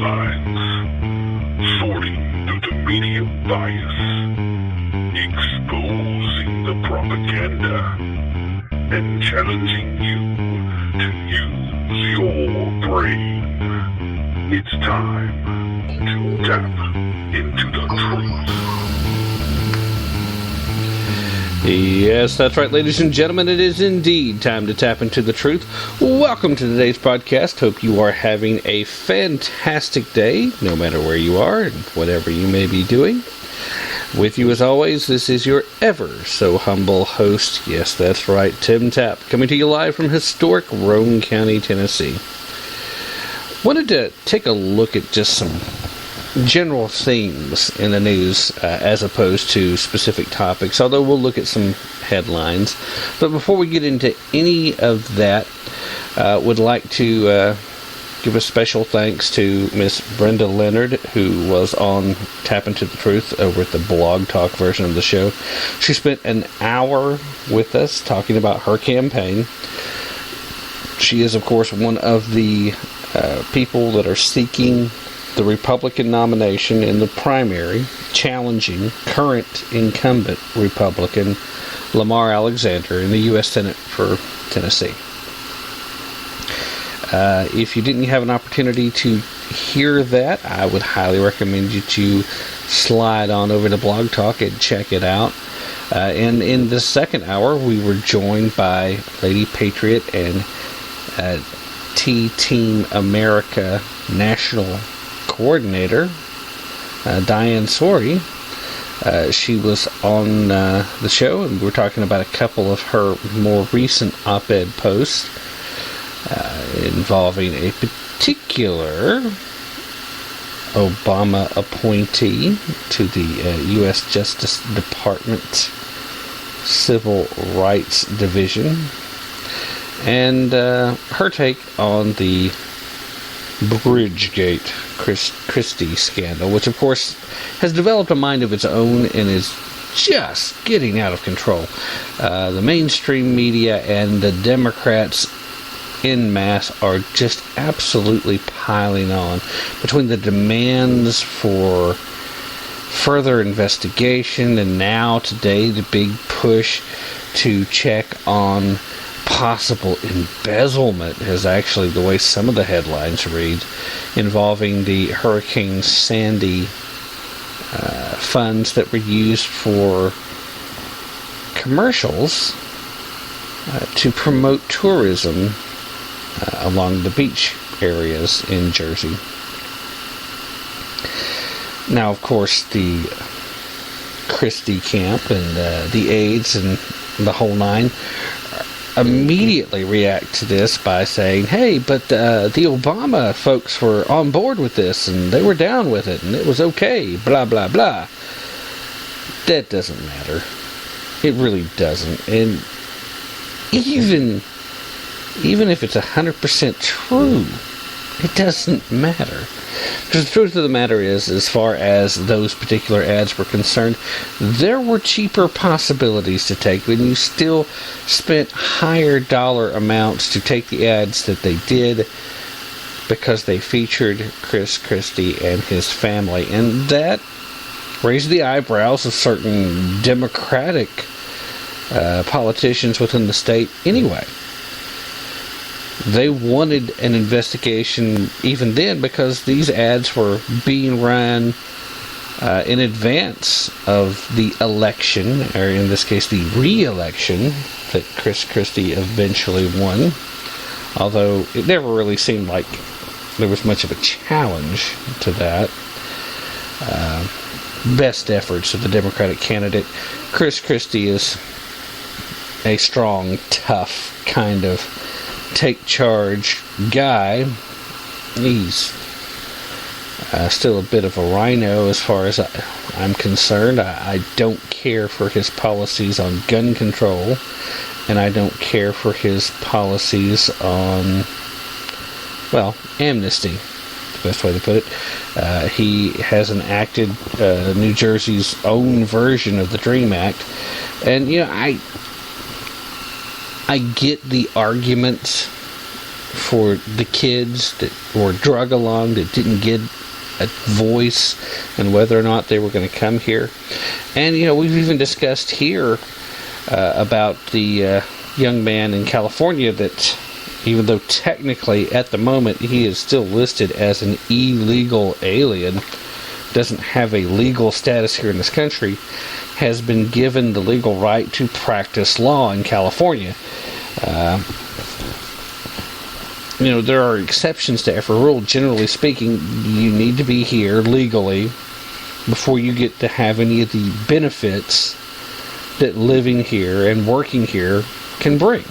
headlines, sorting through the media bias, exposing the propaganda, and challenging you to use your brain. It's time to tap into the truth. Yes, that's right, ladies and gentlemen. It is indeed time to tap into the truth. Welcome to today's podcast. Hope you are having a fantastic day, no matter where you are and whatever you may be doing. With you as always, this is your ever so humble host. Yes, that's right, Tim Tapp, coming to you live from historic Roane County, Tennessee. Wanted to take a look at just some general themes in the news as opposed to specific topics, although we'll look at some headlines. But before we get into any of that, would like to give a special thanks to Miss Brenda Leonard, who was on Tap Into the Truth over at the Blog Talk version of the show. She spent an hour with us talking about her campaign. She is, of course, one of the people that are seeking the Republican nomination in the primary, challenging current incumbent Republican Lamar Alexander in the U.S. Senate for Tennessee. If you didn't have an opportunity to hear that, I would highly recommend you to slide on over to Blog Talk and check it out. And in the second hour, we were joined by Lady Patriot and T-Team America National Coordinator Diane Sori. She was on the show, and we're talking about a couple of her more recent op-ed posts involving a particular Obama appointee to the U.S. Justice Department Civil Rights Division, and her take on the Bridgegate Christie scandal, which of course has developed a mind of its own and is just getting out of control. The mainstream media and the Democrats en masse are just absolutely piling on between the demands for further investigation and now today the big push to check on possible embezzlement is actually the way some of the headlines read, involving the Hurricane Sandy funds that were used for commercials to promote tourism along the beach areas in Jersey. Now, of course, the Christie camp and the aides and the whole nine immediately react to this by saying, hey, but the Obama folks were on board with this and they were down with it and it was okay, blah, blah, blah. That doesn't matter. It really doesn't. And even if it's 100% true, it doesn't matter. Because the truth of the matter is, as far as those particular ads were concerned, there were cheaper possibilities to take when you still spent higher dollar amounts to take the ads that they did because they featured Chris Christie and his family. And that raised the eyebrows of certain Democratic politicians within the state anyway. They wanted an investigation even then because these ads were being run in advance of the election, or in this case the re-election that Chris Christie eventually won, although it never really seemed like there was much of a challenge to that. Best efforts of the Democratic candidate. Chris Christie is a strong, tough kind of take charge guy. He's still a bit of a rhino as far as I'm concerned. I don't care for his policies on gun control, and I don't care for his policies on, well, amnesty, the best way to put it. He has enacted New Jersey's own version of the DREAM Act, and, you know, I get the arguments for the kids that were drug along, that didn't get a voice, and whether or not they were going to come here. And, we've even discussed here about the young man in California that, even though technically at the moment he is still listed as an illegal alien, doesn't have a legal status here in this country, has been given the legal right to practice law in California. There are exceptions to every rule. Generally speaking, you need to be here legally before you get to have any of the benefits that living here and working here can bring.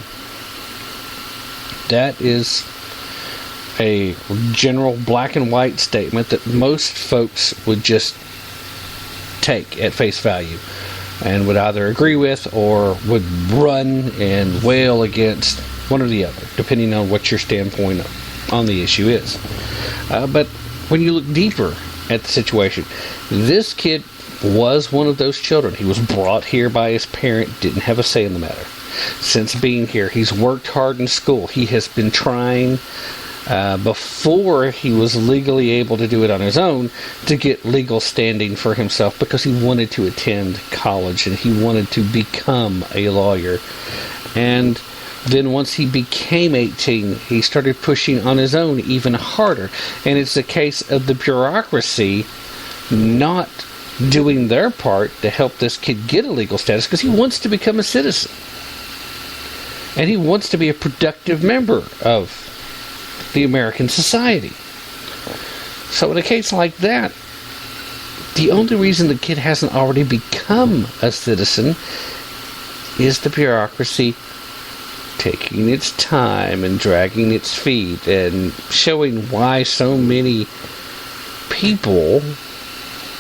That is a general black and white statement that most folks would just take at face value and would either agree with or would run and wail against, one or the other, depending on what your standpoint on the issue is. But when you look deeper at the situation, this kid was one of those children. He was brought here by his parent, didn't have a say in the matter. Since being here, he's worked hard in school. He has been trying, before he was legally able to do it on his own, to get legal standing for himself because he wanted to attend college and he wanted to become a lawyer. And then once he became 18, he started pushing on his own even harder. And it's a case of the bureaucracy not doing their part to help this kid get a legal status because he wants to become a citizen. And he wants to be a productive member of the American society. So in a case like that, the only reason the kid hasn't already become a citizen is the bureaucracy taking its time and dragging its feet and showing why so many people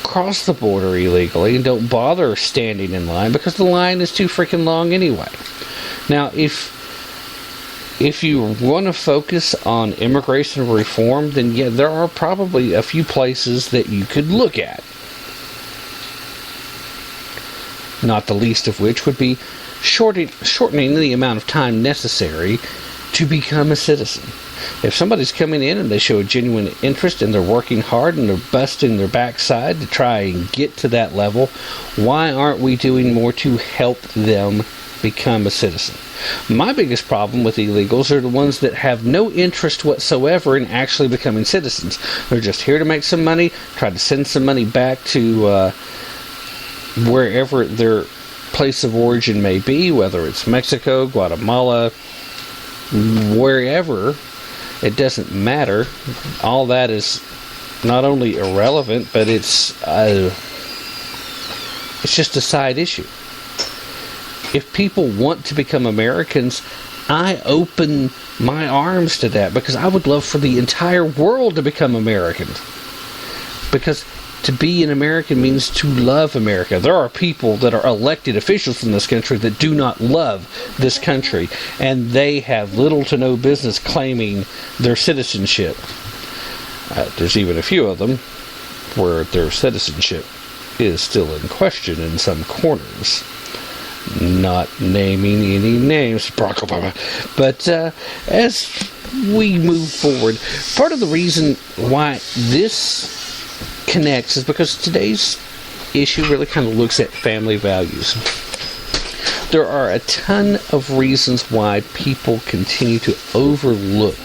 cross the border illegally and don't bother standing in line because the line is too freaking long anyway. Now, if you want to focus on immigration reform, then yeah, there are probably a few places that you could look at. Not the least of which would be shortening the amount of time necessary to become a citizen. If somebody's coming in and they show a genuine interest and they're working hard and they're busting their backside to try and get to that level, why aren't we doing more to help them become a citizen? My biggest problem with illegals are the ones that have no interest whatsoever in actually becoming citizens. They're just here to make some money, try to send some money back to wherever their place of origin may be, whether it's Mexico, Guatemala, wherever. It doesn't matter. All that is not only irrelevant, but it's just a side issue. If people want to become Americans, I open my arms to that because I would love for the entire world to become Americans. Because to be an American means to love America. There are people that are elected officials in this country that do not love this country, and they have little to no business claiming their citizenship. There's even a few of them where their citizenship is still in question in some corners. Not naming any names, Barack Obama. But as we move forward, part of the reason why this connects is because today's issue really kind of looks at family values. There are a ton of reasons why people continue to overlook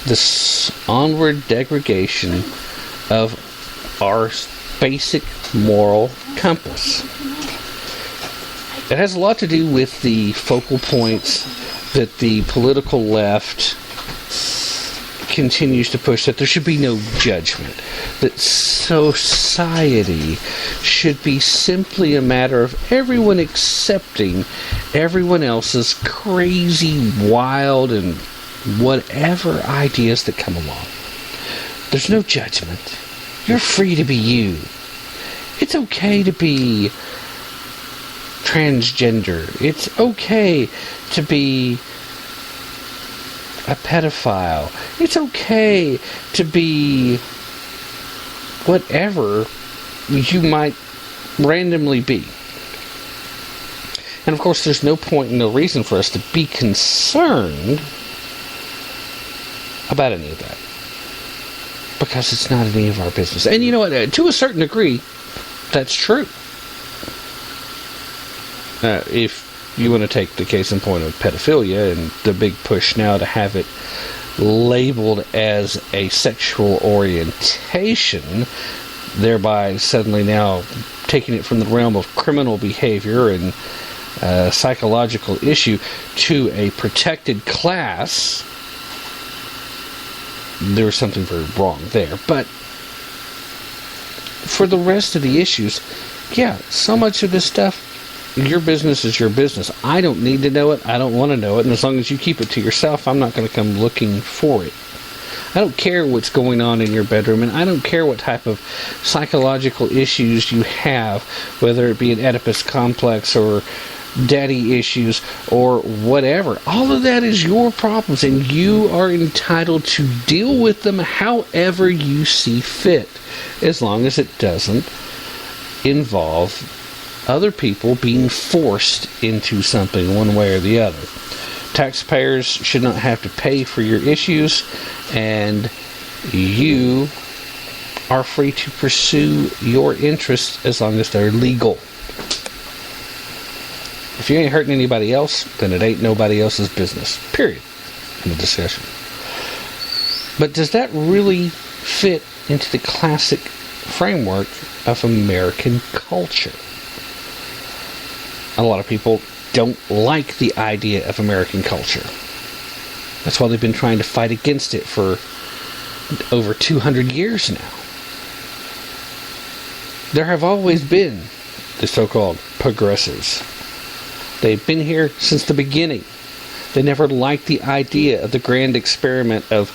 this onward degradation of our basic moral compass. It has a lot to do with the focal points that the political left continues to push, that there should be no judgment, that society should be simply a matter of everyone accepting everyone else's crazy, wild, and whatever ideas that come along. There's no judgment. You're free to be you. It's okay to be transgender. It's okay to be a pedophile. It's okay to be whatever you might randomly be. And of course, there's no point and no reason for us to be concerned about any of that. Because it's not any of our business. And you know what? To a certain degree, that's true. If you want to take the case in point of pedophilia and the big push now to have it labeled as a sexual orientation, thereby suddenly now taking it from the realm of criminal behavior and psychological issue to a protected class, there's something very wrong there. But for the rest of the issues, yeah, so much of this stuff, your business is your business. I don't need to know it. I don't want to know it. And as long as you keep it to yourself, I'm not going to come looking for it. I don't care what's going on in your bedroom, and I don't care what type of psychological issues you have, whether it be an Oedipus complex or daddy issues or whatever. All of that is your problems, and you are entitled to deal with them however you see fit, as long as it doesn't involve other people being forced into something one way or the other. Taxpayers should not have to pay for your issues, and you are free to pursue your interests as long as they're legal. If you ain't hurting anybody else, then it ain't nobody else's business. Period. In the discussion. But does that really fit into the classic framework of American culture? A lot of people don't like the idea of American culture. That's why they've been trying to fight against it for over 200 years now. There have always been the so-called progressives. They've been here since the beginning. They never liked the idea of the grand experiment of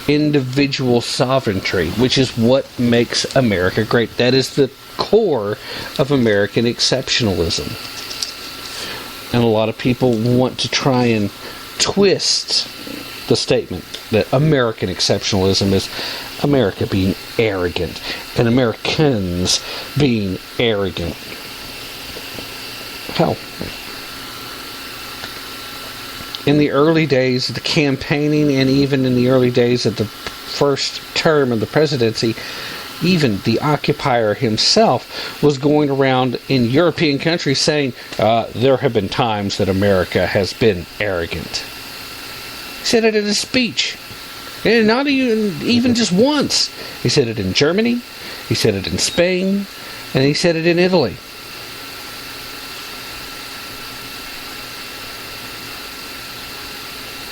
individual sovereignty, which is what makes America great. That is the core of American exceptionalism. And a lot of people want to try and twist the statement that American exceptionalism is America being arrogant and Americans being arrogant. Hell, in the early days of the campaigning and even in the early days of the first term of the presidency, even the occupier himself was going around in European countries saying, there have been times that America has been arrogant. He said it in a speech. And not even just once. He said it in Germany, he said it in Spain, and he said it in Italy.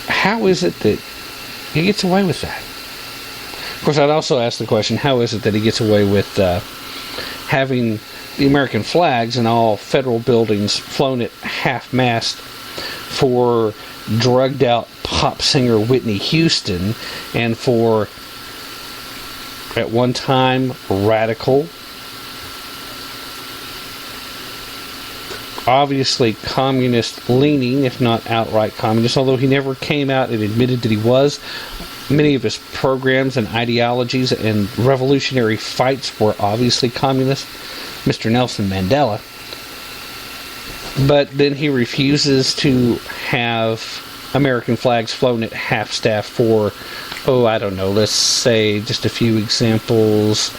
How is it that he gets away with that? Of course, I'd also ask the question, how is it that he gets away with having the American flags in all federal buildings flown at half-mast for drugged-out pop singer Whitney Houston and for, at one time, radical, obviously communist-leaning, if not outright communist, although he never came out and admitted that he was. Many of his programs and ideologies and revolutionary fights were obviously communist. Mr. Nelson Mandela. But then he refuses to have American flags flown at half-staff for, I don't know, let's say just a few examples.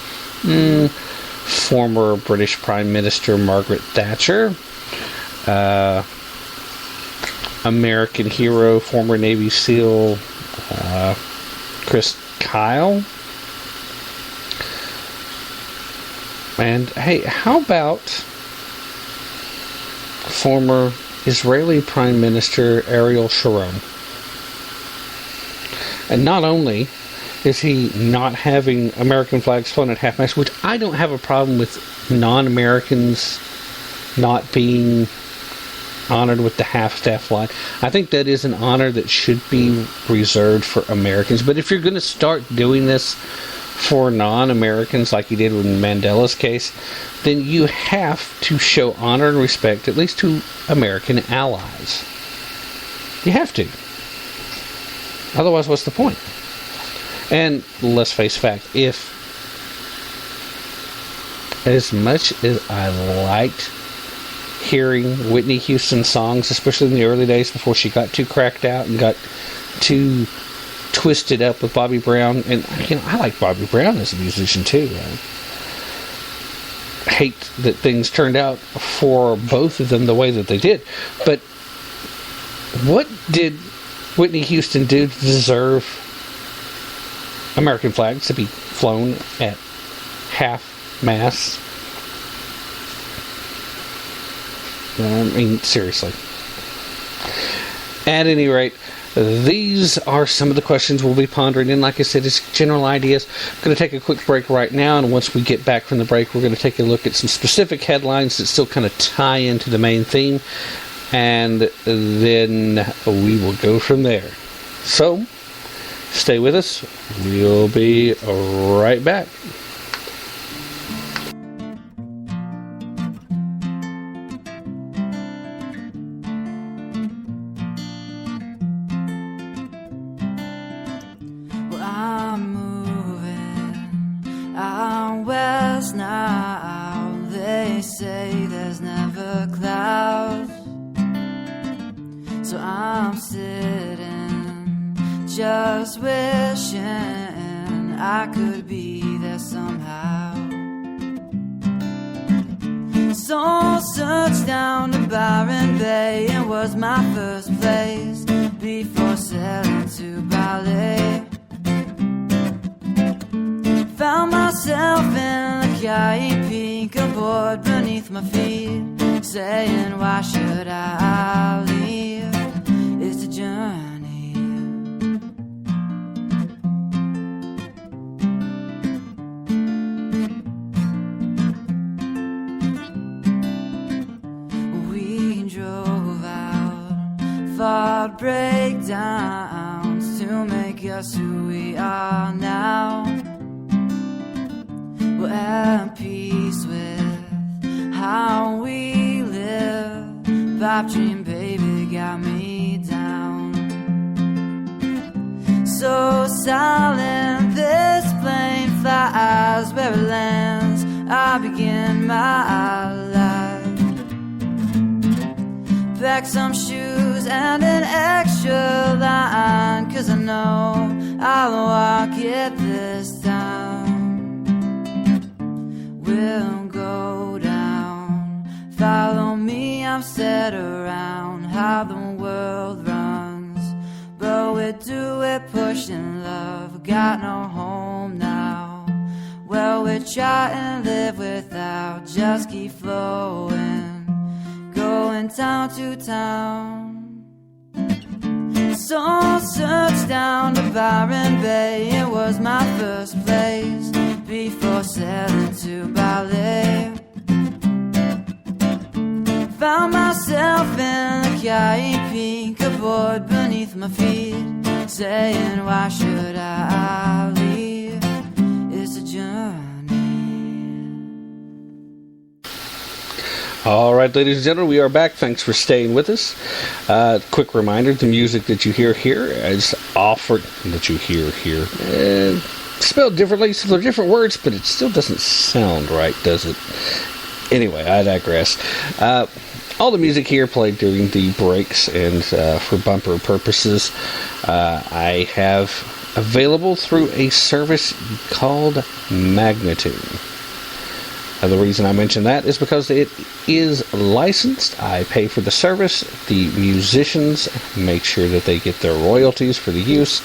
Former British Prime Minister Margaret Thatcher. American hero, former Navy SEAL Chris Kyle. And hey, how about former Israeli Prime Minister Ariel Sharon? And not only is he not having American flags flown at half-mast, which I don't have a problem with non-Americans not being honored with the half-staff flag. I think that is an honor that should be reserved for Americans. But if you're going to start doing this for non-Americans like you did in Mandela's case, then you have to show honor and respect at least to American allies. You have to. Otherwise, what's the point? And let's face fact, if as much as I liked hearing Whitney Houston songs, especially in the early days before she got too cracked out and got too twisted up with Bobby Brown. And, I like Bobby Brown as a musician, too. I hate that things turned out for both of them the way that they did. But what did Whitney Houston do to deserve American flags to be flown at half-mast? Seriously. At any rate, these are some of the questions we'll be pondering. And like I said, it's general ideas. I'm going to take a quick break right now, and once we get back from the break, we're going to take a look at some specific headlines that still kind of tie into the main theme, and then we will go from there. So, stay with us. We'll be right back. Now they say there's never clouds, so I'm sitting just wishing I could be there somehow. So searched down to Byron Bay, it was my first place before sailing to ballet. Found myself in the Cayenne Peak, a board beneath my feet, saying, why should I leave? It's a journey. We drove out, fought breakdowns to make us who we are now. We're at peace with how we live. Pipe dream, baby, got me down. So silent, this plane flies where it lands. I begin my life. Pack some shoes and an extra line, 'cause I know I'll walk it this time. We'll go down, follow me, I'm set around how the world runs, but we do it pushing love, got no home now. Well, we try and live without, just keep flowing, going town to town. So searched down to Byron Bay, it was my first place before sailing to ballet. Found myself in the Cayenne Peak, a board beneath my feet, saying, why should I leave? It's a journey. Alright, ladies and gentlemen, we are back. Thanks for staying with us. Quick reminder, the music that you hear here is offered, spelled differently, so they're different words, but it still doesn't sound right, does it? Anyway, I digress. All the music here played during the breaks and for bumper purposes, I have available through a service called Magnitude. The reason I mention that is because it is licensed. I pay for the service. The musicians make sure that they get their royalties for the use.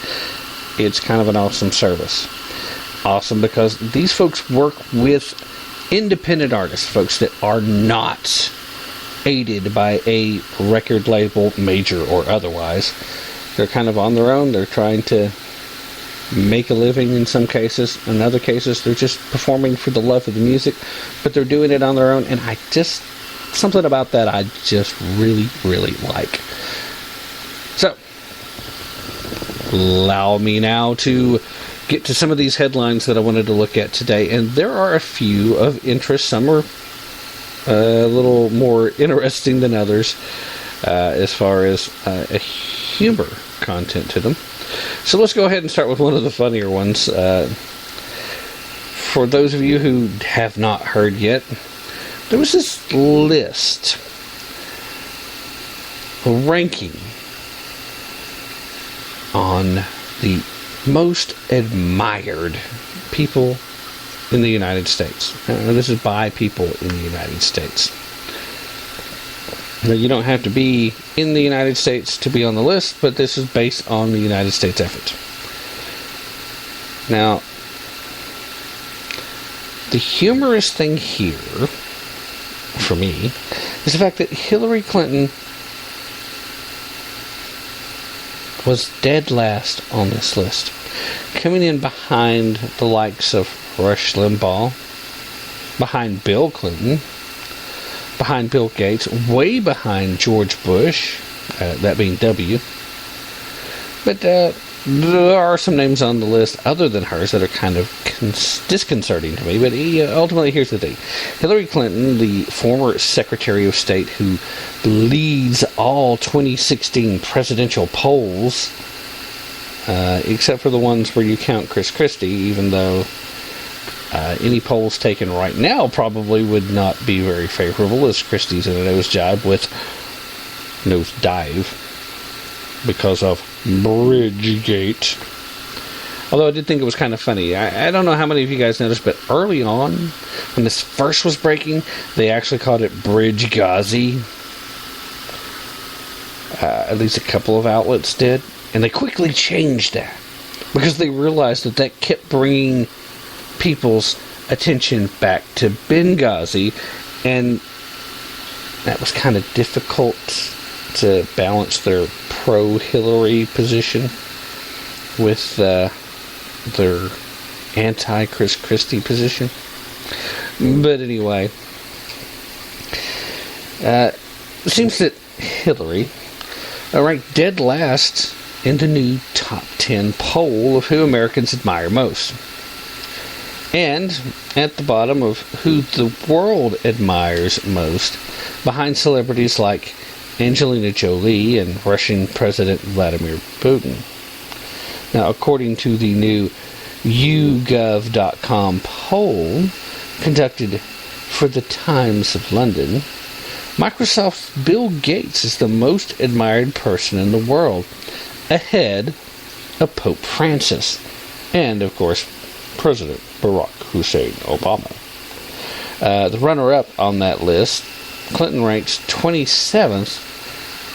It's kind of an awesome service. Awesome because these folks work with independent artists, folks that are not aided by a record label, major or otherwise. They're kind of on their own. They're trying to make a living in some cases. In other cases, they're just performing for the love of the music, but they're doing it on their own, and something about that I just really, really like. So, allow me now to get to some of these headlines that I wanted to look at today, and there are a few of interest. Some are a little more interesting than others as far as a humor content to them. So let's go ahead and start with one of the funnier ones. For those of you who have not heard yet, there was this list ranking on the most admired people in the United States. This is by people in the United States. Now, you don't have to be in the United States to be on the list, but this is based on the United States effort. Now, the humorous thing here, for me, is the fact that Hillary Clinton was dead last on this list, coming in behind the likes of Rush Limbaugh, behind Bill Clinton, behind Bill Gates, way behind George Bush, that being W. But there are some names on the list other than hers that are kind of disconcerting to me. But ultimately, here's the thing. Hillary Clinton, the former Secretary of State who leads all 2016 presidential polls, except for the ones where you count Chris Christie, even though any polls taken right now probably would not be very favorable, as Christie's in a nosedive because of Bridgegate. Although I did think it was kind of funny. I don't know how many of you guys noticed, but early on, when this first was breaking, they actually called it Bridge Ghazi. At least a couple of outlets did. And they quickly changed that, because they realized that kept bringing people's attention back to Benghazi, and that was kind of difficult to balance their pro-Hillary position with their anti-Chris Christie position. But anyway, it seems that Hillary ranked dead last in the new top 10 poll of who Americans admire most. And at the bottom of who the world admires most, behind celebrities like Angelina Jolie and Russian President Vladimir Putin. Now, according to the new YouGov.com poll conducted for the Times of London, Microsoft's Bill Gates is the most admired person in the world, ahead of Pope Francis and, of course, President Barack Hussein Obama. The runner-up on that list, Clinton ranks 27th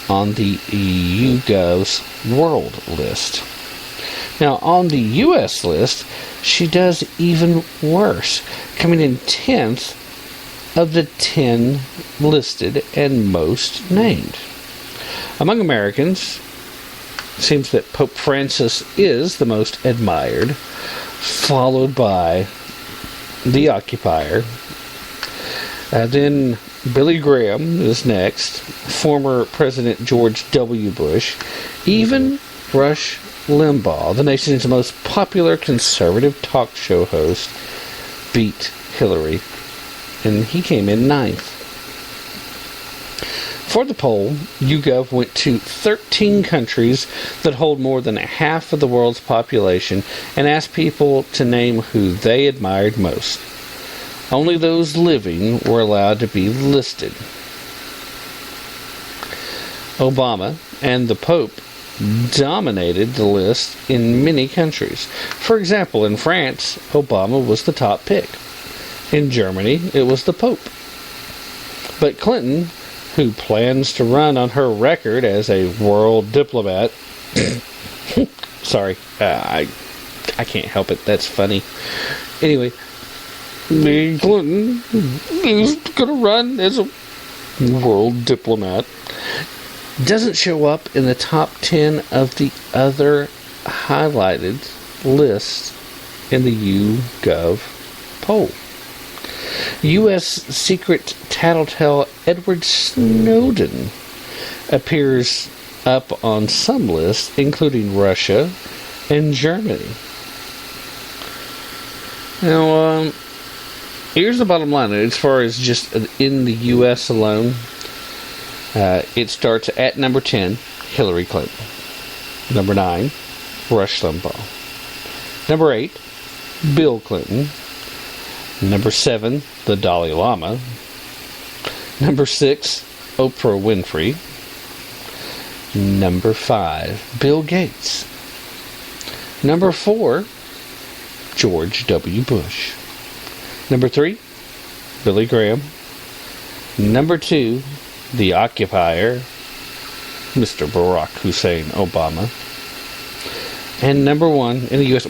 on the YouGov's world list. Now, on the U.S. list, she does even worse, coming in 10th of the 10 listed and most named. Among Americans, it seems that Pope Francis is the most admired, followed by the occupier. Then Billy Graham is next, former President George W. Bush, even Rush Limbaugh, the nation's most popular conservative talk show host, beat Hillary, and he came in 9th. For the poll, YouGov went to 13 countries that hold more than half of the world's population and asked people to name who they admired most. Only those living were allowed to be listed. Obama and the Pope dominated the list in many countries. For example, in France, Obama was the top pick. In Germany, it was the Pope. But Clinton, who plans to run on her record as a world diplomat, sorry, I can't help it, that's funny. Anyway, Clinton is going to run as a world diplomat, doesn't show up in the top 10 of the other highlighted lists in the YouGov poll. U.S. secret tattletale Edward Snowden appears up on some lists, including Russia and Germany. Now, here's the bottom line. As far as just in the U.S. alone, it starts at number 10, Hillary Clinton. Number 9, Rush Limbaugh. Number 8, Bill Clinton. Number 7, the Dalai Lama. Number 6, Oprah Winfrey. Number 5, Bill Gates. Number 4, George W. Bush. Number 3, Billy Graham. Number 2, the occupier, Mr. Barack Hussein Obama. And number 1 in the U.S.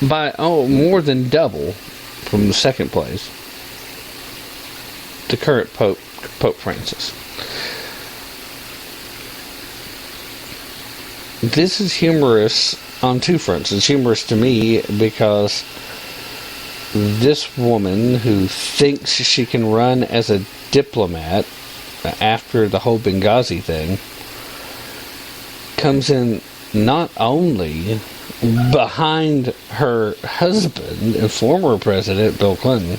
by more than double from the second place, the current Pope Francis. This is humorous on two fronts. It's humorous to me because this woman who thinks she can run as a diplomat after the whole Benghazi thing comes in not only behind her husband and former president Bill Clinton,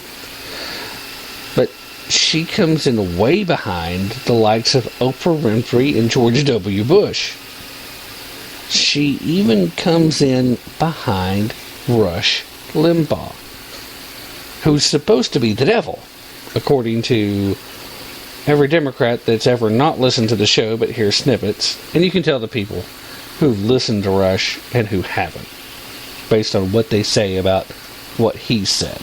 but she comes in way behind the likes of Oprah Winfrey and George W. Bush. She even comes in behind Rush Limbaugh, who's supposed to be the devil, according to every Democrat that's ever not listened to the show but hears snippets. And you can tell the people who've listened to Rush and who haven't, based on what they say about what he said.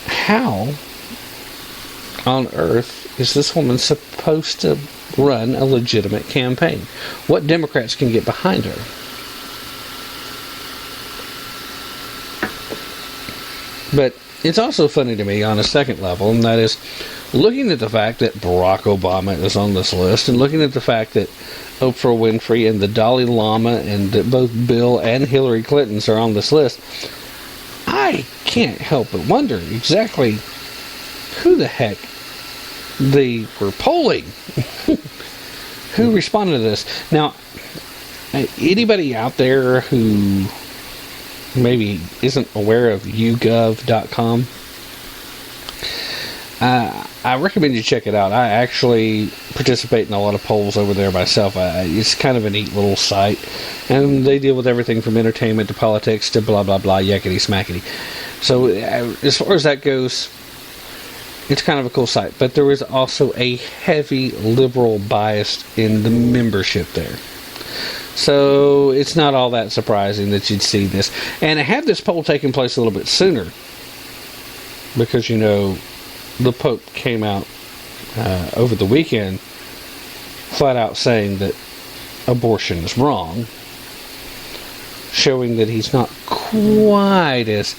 How on earth is this woman supposed to run a legitimate campaign? What Democrats can get behind her? But it's also funny to me on a second level, and that is looking at the fact that Barack Obama is on this list, and looking at the fact that Oprah Winfrey and the Dalai Lama and that both Bill and Hillary Clintons are on this list, I can't help but wonder exactly who the heck they were polling. Who responded to this? Now, anybody out there who maybe isn't aware of YouGov.com, I recommend you check it out. I actually participate in a lot of polls over there myself. It's kind of a neat little site, and they deal with everything from entertainment to politics to blah blah blah, yakety smackety. So as far as that goes, it's kind of a cool site. But there is also a heavy liberal bias in the membership there. So it's not all that surprising that you'd see this. And had this poll taken place a little bit sooner, because, you know, the Pope came out over the weekend flat out saying that abortion is wrong, showing that he's not quite as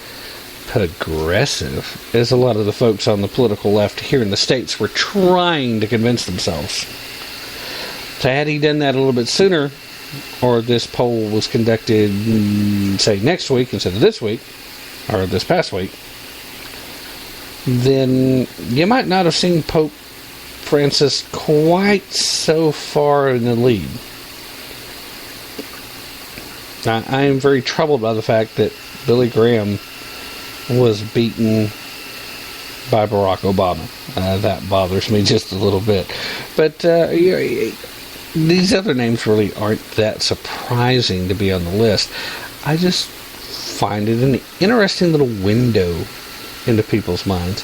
progressive as a lot of the folks on the political left here in the States were trying to convince themselves. So had he done that a little bit sooner, or this poll was conducted, say, next week instead of this week, or this past week, then you might not have seen Pope Francis quite so far in the lead. I am very troubled by the fact that Billy Graham was beaten by Barack Obama. That bothers me just a little bit. But these other names really aren't that surprising to be on the list. I just find it an interesting little window into people's minds.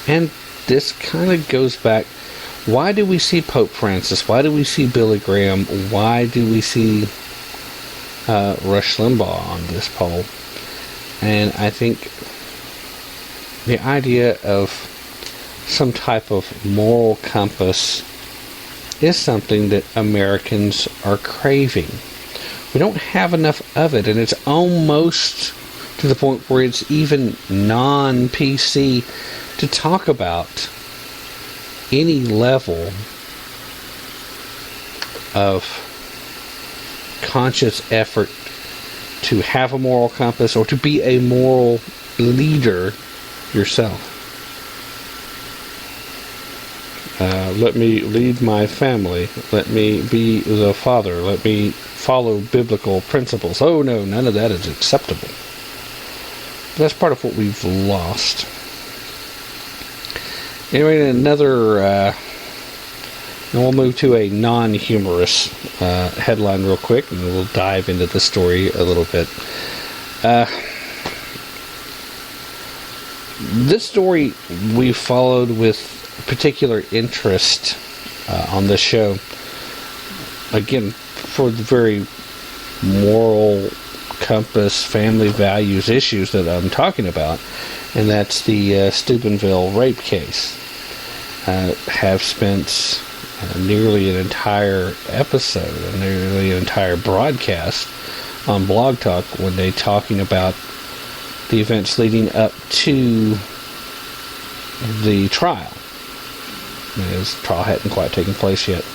And this kind of goes back, why do we see Pope Francis? Why do we see Billy Graham? Why do we see Rush Limbaugh on this poll? And I think the idea of some type of moral compass is something that Americans are craving. We don't have enough of it, and it's almost to the point where it's even non-PC to talk about any level of conscious effort to have a moral compass or to be a moral leader yourself. Let me lead my family. Let me be the father. Let me follow biblical principles. Oh no, none of that is acceptable. That's part of what we've lost. Anyway, another, and we'll move to a non-humorous headline real quick, and we'll dive into the story a little bit. This story we followed with particular interest on this show, again, for the very moral compass, family values issues that I'm talking about, and that's the Steubenville rape case. Have spent nearly an entire episode, nearly an entire broadcast on Blog Talk when they talking about the events leading up to the trial. As the trial hadn't quite taken place yet,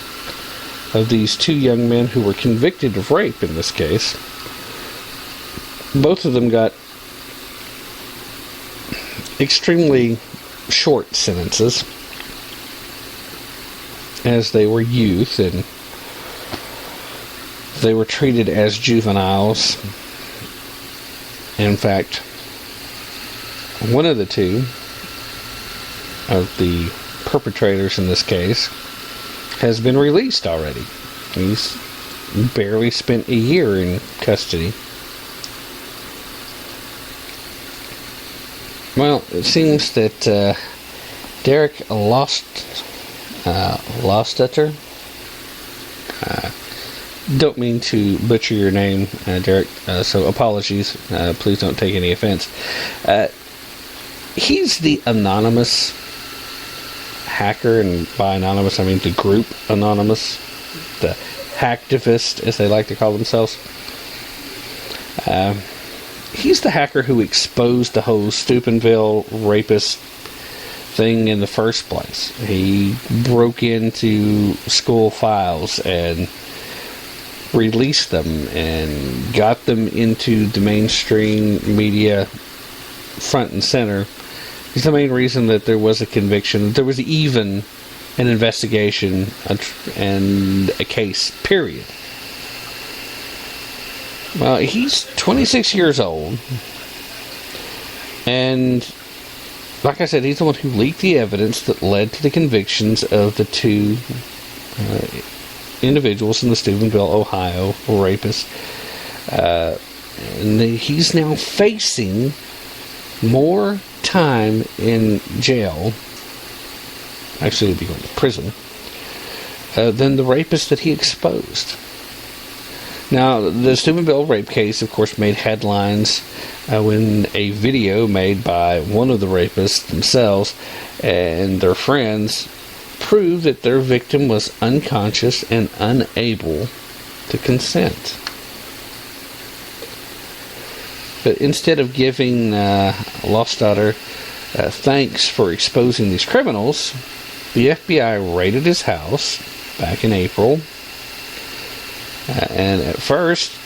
of these two young men who were convicted of rape in this case. Both of them got extremely short sentences, as they were youth and they were treated as juveniles. In fact, one of the two of the perpetrators in this case has been released already. He's barely spent a year in custody. Well, it seems that deric-lostutter, don't mean to butcher your name, Derek, so apologies. Please don't take any offense. He's the anonymous hacker, and by anonymous I mean the group Anonymous, the hacktivist as they like to call themselves. He's the hacker who exposed the whole Steubenville rapist thing in the first place. He broke into school files and released them and got them into the mainstream media front and center. It's the main reason that there was a conviction. There was even an investigation and a case, period. Well, he's 26 years old. And, like I said, he's the one who leaked the evidence that led to the convictions of the two individuals in the Steubenville, Ohio rapists. And he's now facing more time in jail, actually he'll be going to prison, than the rapist that he exposed. Now, the Steubenville rape case, of course, made headlines when a video made by one of the rapists themselves and their friends proved that their victim was unconscious and unable to consent. But instead of giving Lostutter thanks for exposing these criminals, the FBI raided his house back in April. And at first,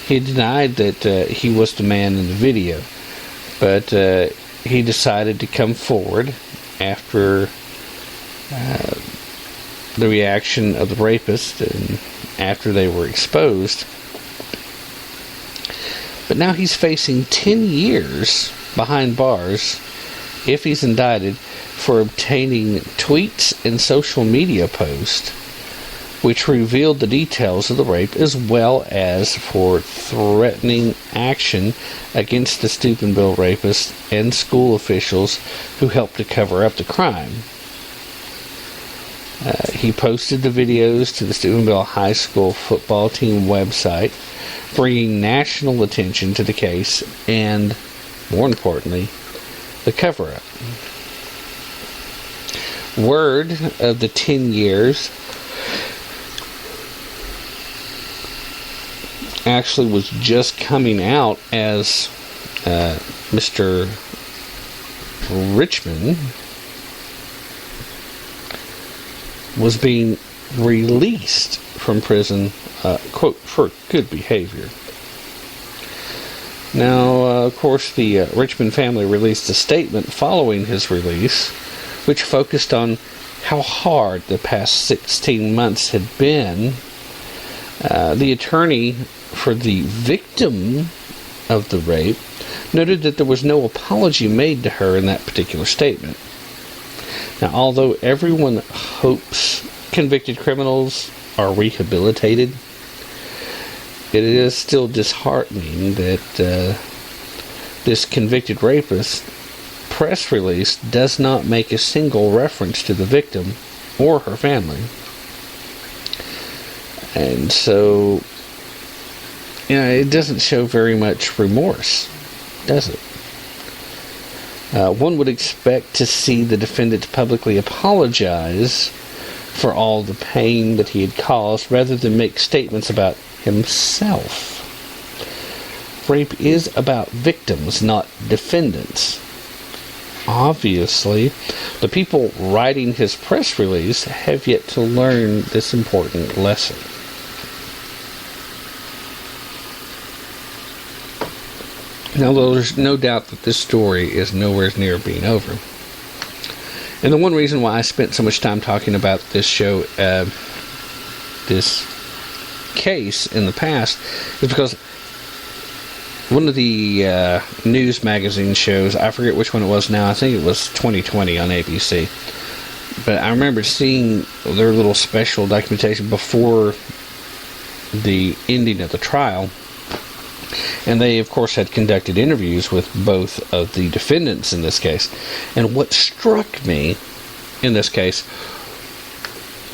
he denied that he was the man in the video. But he decided to come forward after the reaction of the rapist and after they were exposed. But now he's facing 10 years behind bars if he's indicted for obtaining tweets and social media posts which revealed the details of the rape, as well as for threatening action against the Steubenville rapists and school officials who helped to cover up the crime. He posted the videos to the Steubenville High School football team website, bringing national attention to the case and, more importantly, the cover-up. Word of the 10 years actually was just coming out as Mr. Richmond was being released from prison, quote, for good behavior. Now, of course, the Richmond family released a statement following his release, which focused on how hard the past 16 months had been. The attorney for the victim of the rape noted that there was no apology made to her in that particular statement. Now, although everyone hopes convicted criminals are rehabilitated, it is still disheartening that this convicted rapist press release does not make a single reference to the victim or her family. And so it doesn't show very much remorse, does it? One would expect to see the defendant publicly apologize for all the pain that he had caused, rather than make statements about himself. Rape is about victims, not defendants. Obviously, the people writing his press release have yet to learn this important lesson. Now, there's no doubt that this story is nowhere near being over. And the one reason why I spent so much time talking about this show, this case in the past, is because one of the news magazine shows, I forget which one it was now, I think it was 2020 on ABC, but I remember seeing their little special documentation before the ending of the trial, and they of course had conducted interviews with both of the defendants in this case. And what struck me in this case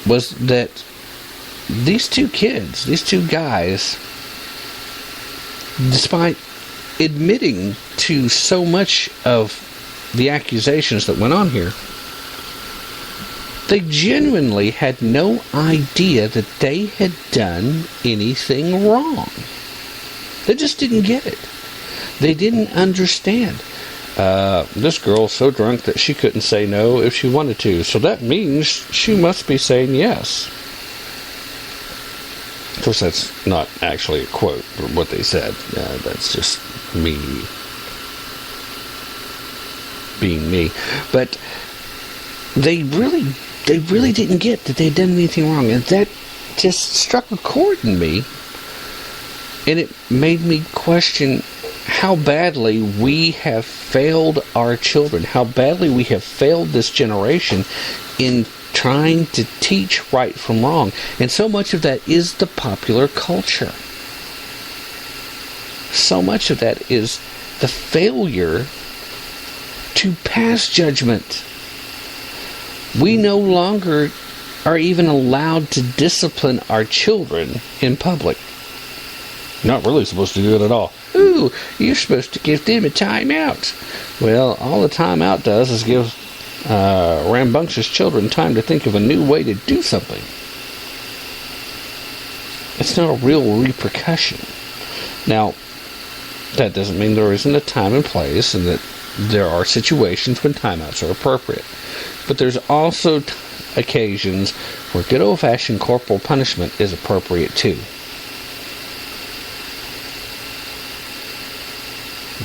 was that these two kids, these two guys, despite admitting to so much of the accusations that went on here, they genuinely had no idea that they had done anything wrong. They just didn't get it. They didn't understand. This girl's so drunk that she couldn't say no if she wanted to, so that means she must be saying yes. Of course, that's not actually a quote from what they said. That's just me being me. But they really didn't get that they'd done anything wrong, and that just struck a chord in me. And it made me question how badly we have failed our children, how badly we have failed this generation in trying to teach right from wrong. And so much of that is the popular culture. So much of that is the failure to pass judgment. We no longer are even allowed to discipline our children in public. Not really supposed to do it at all. Ooh, you're supposed to give them a timeout. Well, all the timeout does is give rambunctious children time to think of a new way to do something. It's not a real repercussion. Now, that doesn't mean there isn't a time and place, and that there are situations when timeouts are appropriate. But there's also occasions where good old-fashioned corporal punishment is appropriate too.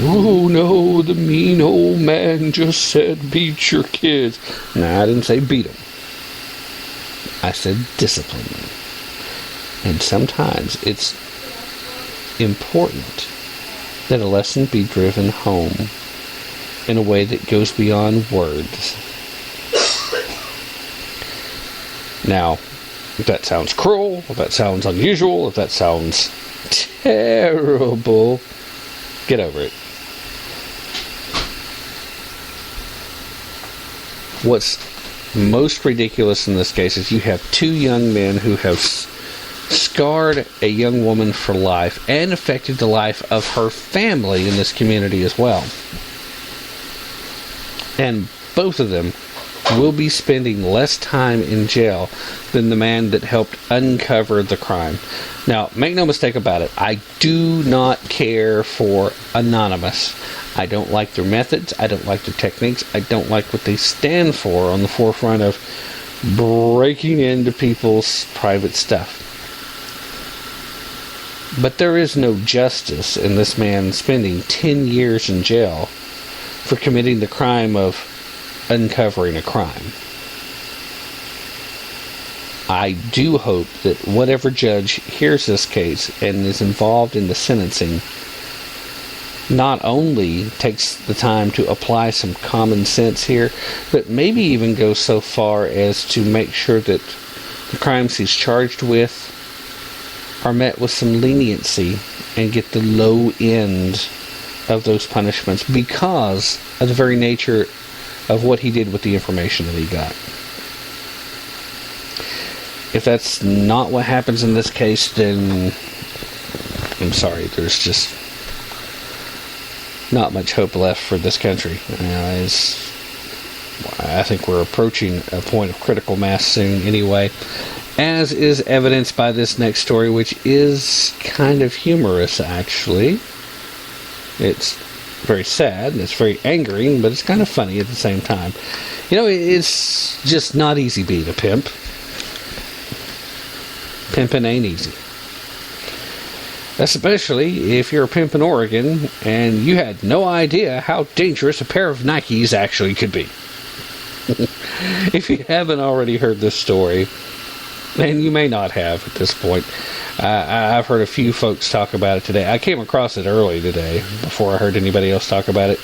Oh no, the mean old man just said beat your kids. No, I didn't say beat them. I said discipline them. And sometimes it's important that a lesson be driven home in a way that goes beyond words. Now, if that sounds cruel, if that sounds unusual, if that sounds terrible, get over it. What's most ridiculous in this case is you have two young men who have scarred a young woman for life and affected the life of her family in this community as well. And both of them will be spending less time in jail than the man that helped uncover the crime. Now, make no mistake about it, I do not care for Anonymous. I don't like their methods, I don't like their techniques, I don't like what they stand for on the forefront of breaking into people's private stuff. But there is no justice in this man spending 10 years in jail for committing the crime of uncovering a crime. I do hope that whatever judge hears this case and is involved in the sentencing not only takes the time to apply some common sense here, but maybe even goes so far as to make sure that the crimes he's charged with are met with some leniency and get the low end of those punishments because of the very nature of what he did with the information that he got. If that's not what happens in this case, then I'm sorry, there's just not much hope left for this country. I think we're approaching a point of critical mass soon anyway, as is evidenced by this next story, which is kind of humorous, actually. It's very sad, and it's very angering, but it's kind of funny at the same time. It's just not easy being a pimp. Pimping ain't easy. Especially if you're a pimp in Oregon and you had no idea how dangerous a pair of Nikes actually could be. If you haven't already heard this story, and you may not have at this point, I've heard a few folks talk about it today. I came across it early today before I heard anybody else talk about it,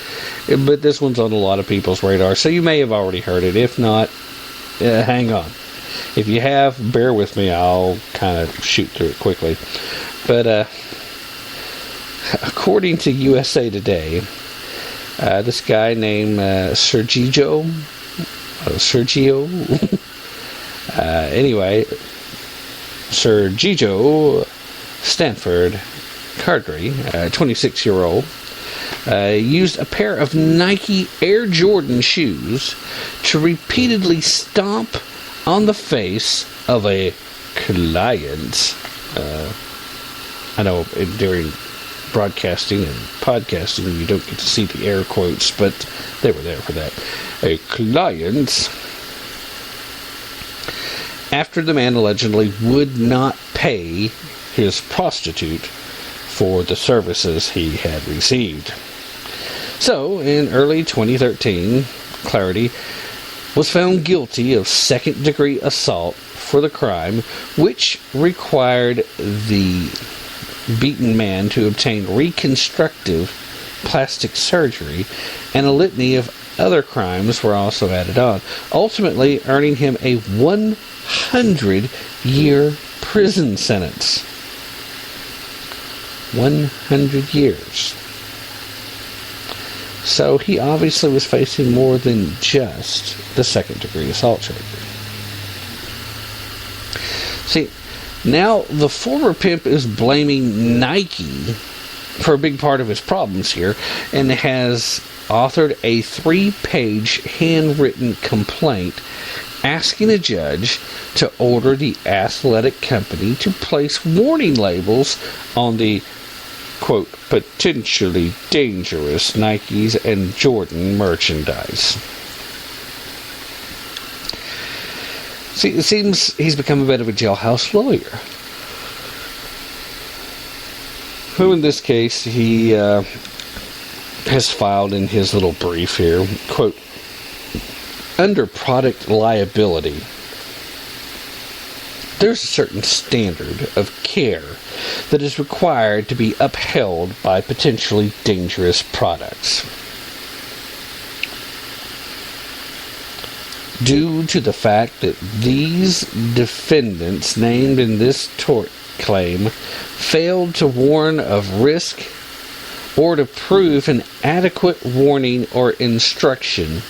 but this one's on a lot of people's radar, so you may have already heard it. If not, hang on. If you have, bear with me. I'll kind of shoot through it quickly. But according to USA Today, this guy named Sergio Stanford Cardry, 26-year-old, used a pair of Nike Air Jordan shoes to repeatedly stomp on the face of a client. I know during broadcasting and podcasting you don't get to see the air quotes, but they were there for that. A client, after the man allegedly would not pay his prostitute for the services he had received. So, in early 2013, Clarity was found guilty of second-degree assault for the crime, which required the beaten man to obtain reconstructive plastic surgery, and a litany of other crimes were also added on, ultimately earning him a 100-year prison sentence. 100 years. So he obviously was facing more than just the second-degree assault charge. See, now the former pimp is blaming Nike for a big part of his problems here, and has authored a 3-page handwritten complaint asking a judge to order the athletic company to place warning labels on the, quote, potentially dangerous Nikes and Jordan merchandise. See, it seems he's become a bit of a jailhouse lawyer, who in this case he has filed in his little brief here, quote, under product liability, there's a certain standard of care that is required to be upheld by potentially dangerous products. Due to the fact that these defendants named in this tort claim failed to warn of risk or to prove an adequate warning or instruction,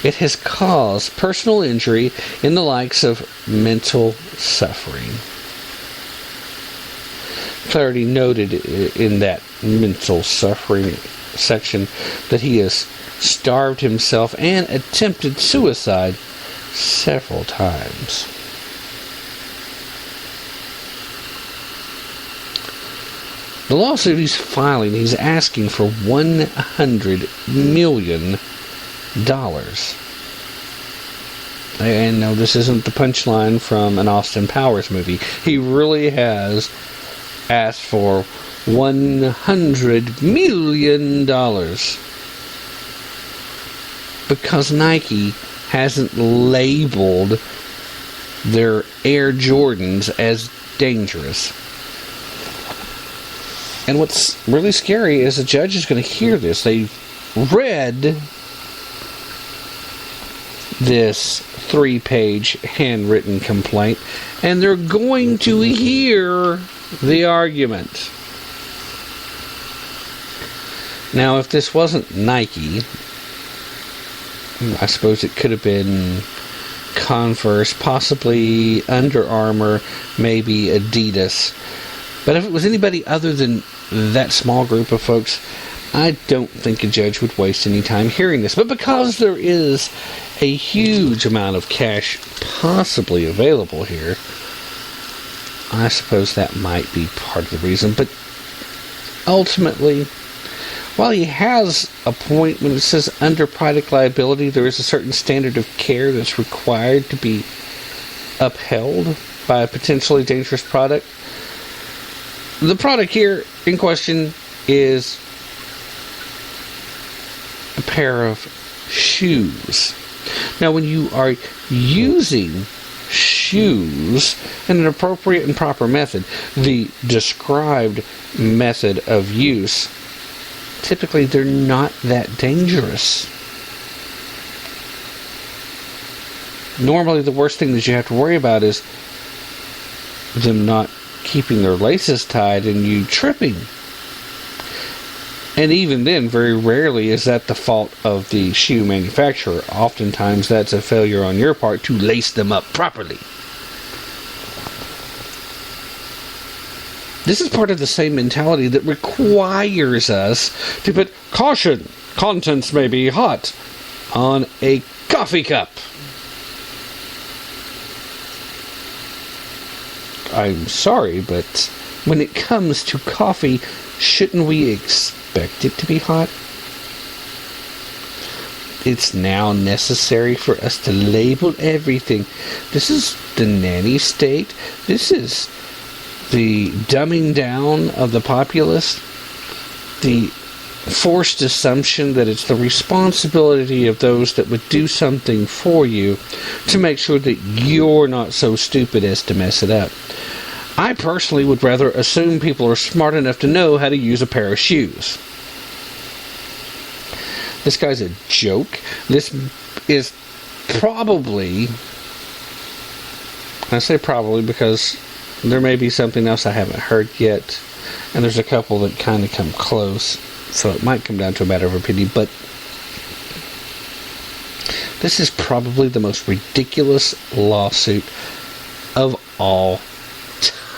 it has caused personal injury in the likes of mental suffering. Clarity noted in that mental suffering section that he has starved himself and attempted suicide several times. The lawsuit he's filing, he's asking for $100 million. And no, this isn't the punchline from an Austin Powers movie. He really has asked for $100 million because Nike hasn't labeled their Air Jordans as dangerous. And what's really scary is the judge is going to hear this. They read this 3-page handwritten complaint, and they're going to hear the argument. Now, if this wasn't Nike, I suppose it could have been Converse, possibly Under Armour, maybe Adidas. But if it was anybody other than that small group of folks, I don't think a judge would waste any time hearing this. But because there is a huge amount of cash possibly available here, I suppose that might be part of the reason. But ultimately, while he has a point when it says under product liability, there is a certain standard of care that's required to be upheld by a potentially dangerous product. The product here in question is a pair of shoes. Now, when you are using shoes in an appropriate and proper method, the described method of use, typically they're not that dangerous. Normally the worst thing that you have to worry about is them not keeping their laces tied and you tripping. And even then, very rarely is that the fault of the shoe manufacturer. Oftentimes that's a failure on your part to lace them up properly. This is part of the same mentality that requires us to put caution, contents may be hot, on a coffee cup. I'm sorry, but when it comes to coffee, shouldn't we expect it to be hot? It's now necessary for us to label everything. This is the nanny state. This is the dumbing down of the populace. The forced assumption that it's the responsibility of those that would do something for you to make sure that you're not so stupid as to mess it up. I personally would rather assume people are smart enough to know how to use a pair of shoes. This guy's a joke. This is probably, I say probably because there may be something else I haven't heard yet, and there's a couple that kind of come close, so it might come down to a matter of opinion, but this is probably the most ridiculous lawsuit of all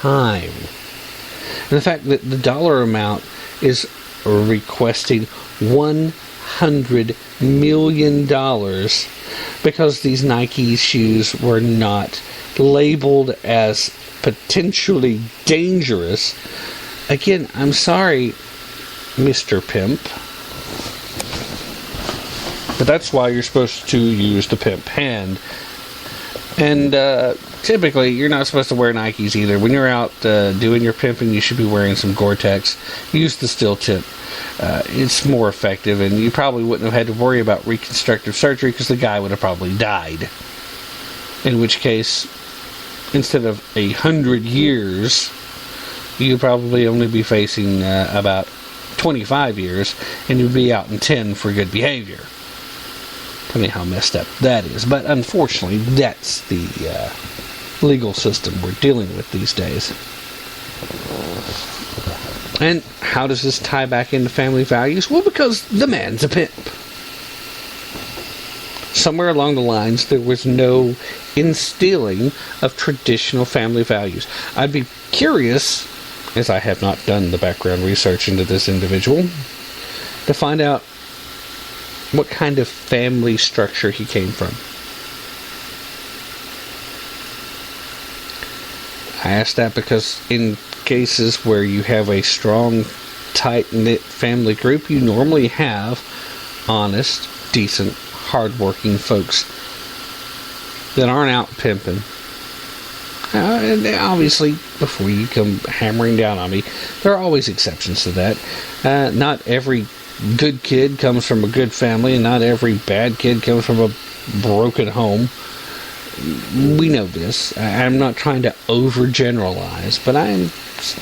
time. And the fact that the dollar amount is requesting $100 million because these Nike shoes were not labeled as potentially dangerous. Again, I'm sorry, Mr. Pimp, but that's why you're supposed to use the pimp hand. And typically, you're not supposed to wear Nikes either. When you're out doing your pimping, you should be wearing some Gore-Tex. Use the steel tip. It's more effective, and you probably wouldn't have had to worry about reconstructive surgery because the guy would have probably died. In which case, instead of 100 years, you'd probably only be facing about 25 years, and you'd be out in 10 for good behavior. Tell me how messed up that is. But unfortunately, that's the legal system we're dealing with these days. And how does this tie back into family values? Well, because the man's a pimp. Somewhere along the lines, there was no instilling of traditional family values. I'd be curious, as I have not done the background research into this individual, to find out what kind of family structure he came from. I ask that because in cases where you have a strong, tight-knit family group, you normally have honest, decent, hard-working folks that aren't out pimping. And obviously, before you come hammering down on me, there are always exceptions to that. Not every good kid comes from a good family, and not every bad kid comes from a broken home. We know this. I'm not trying to overgeneralize, but I'm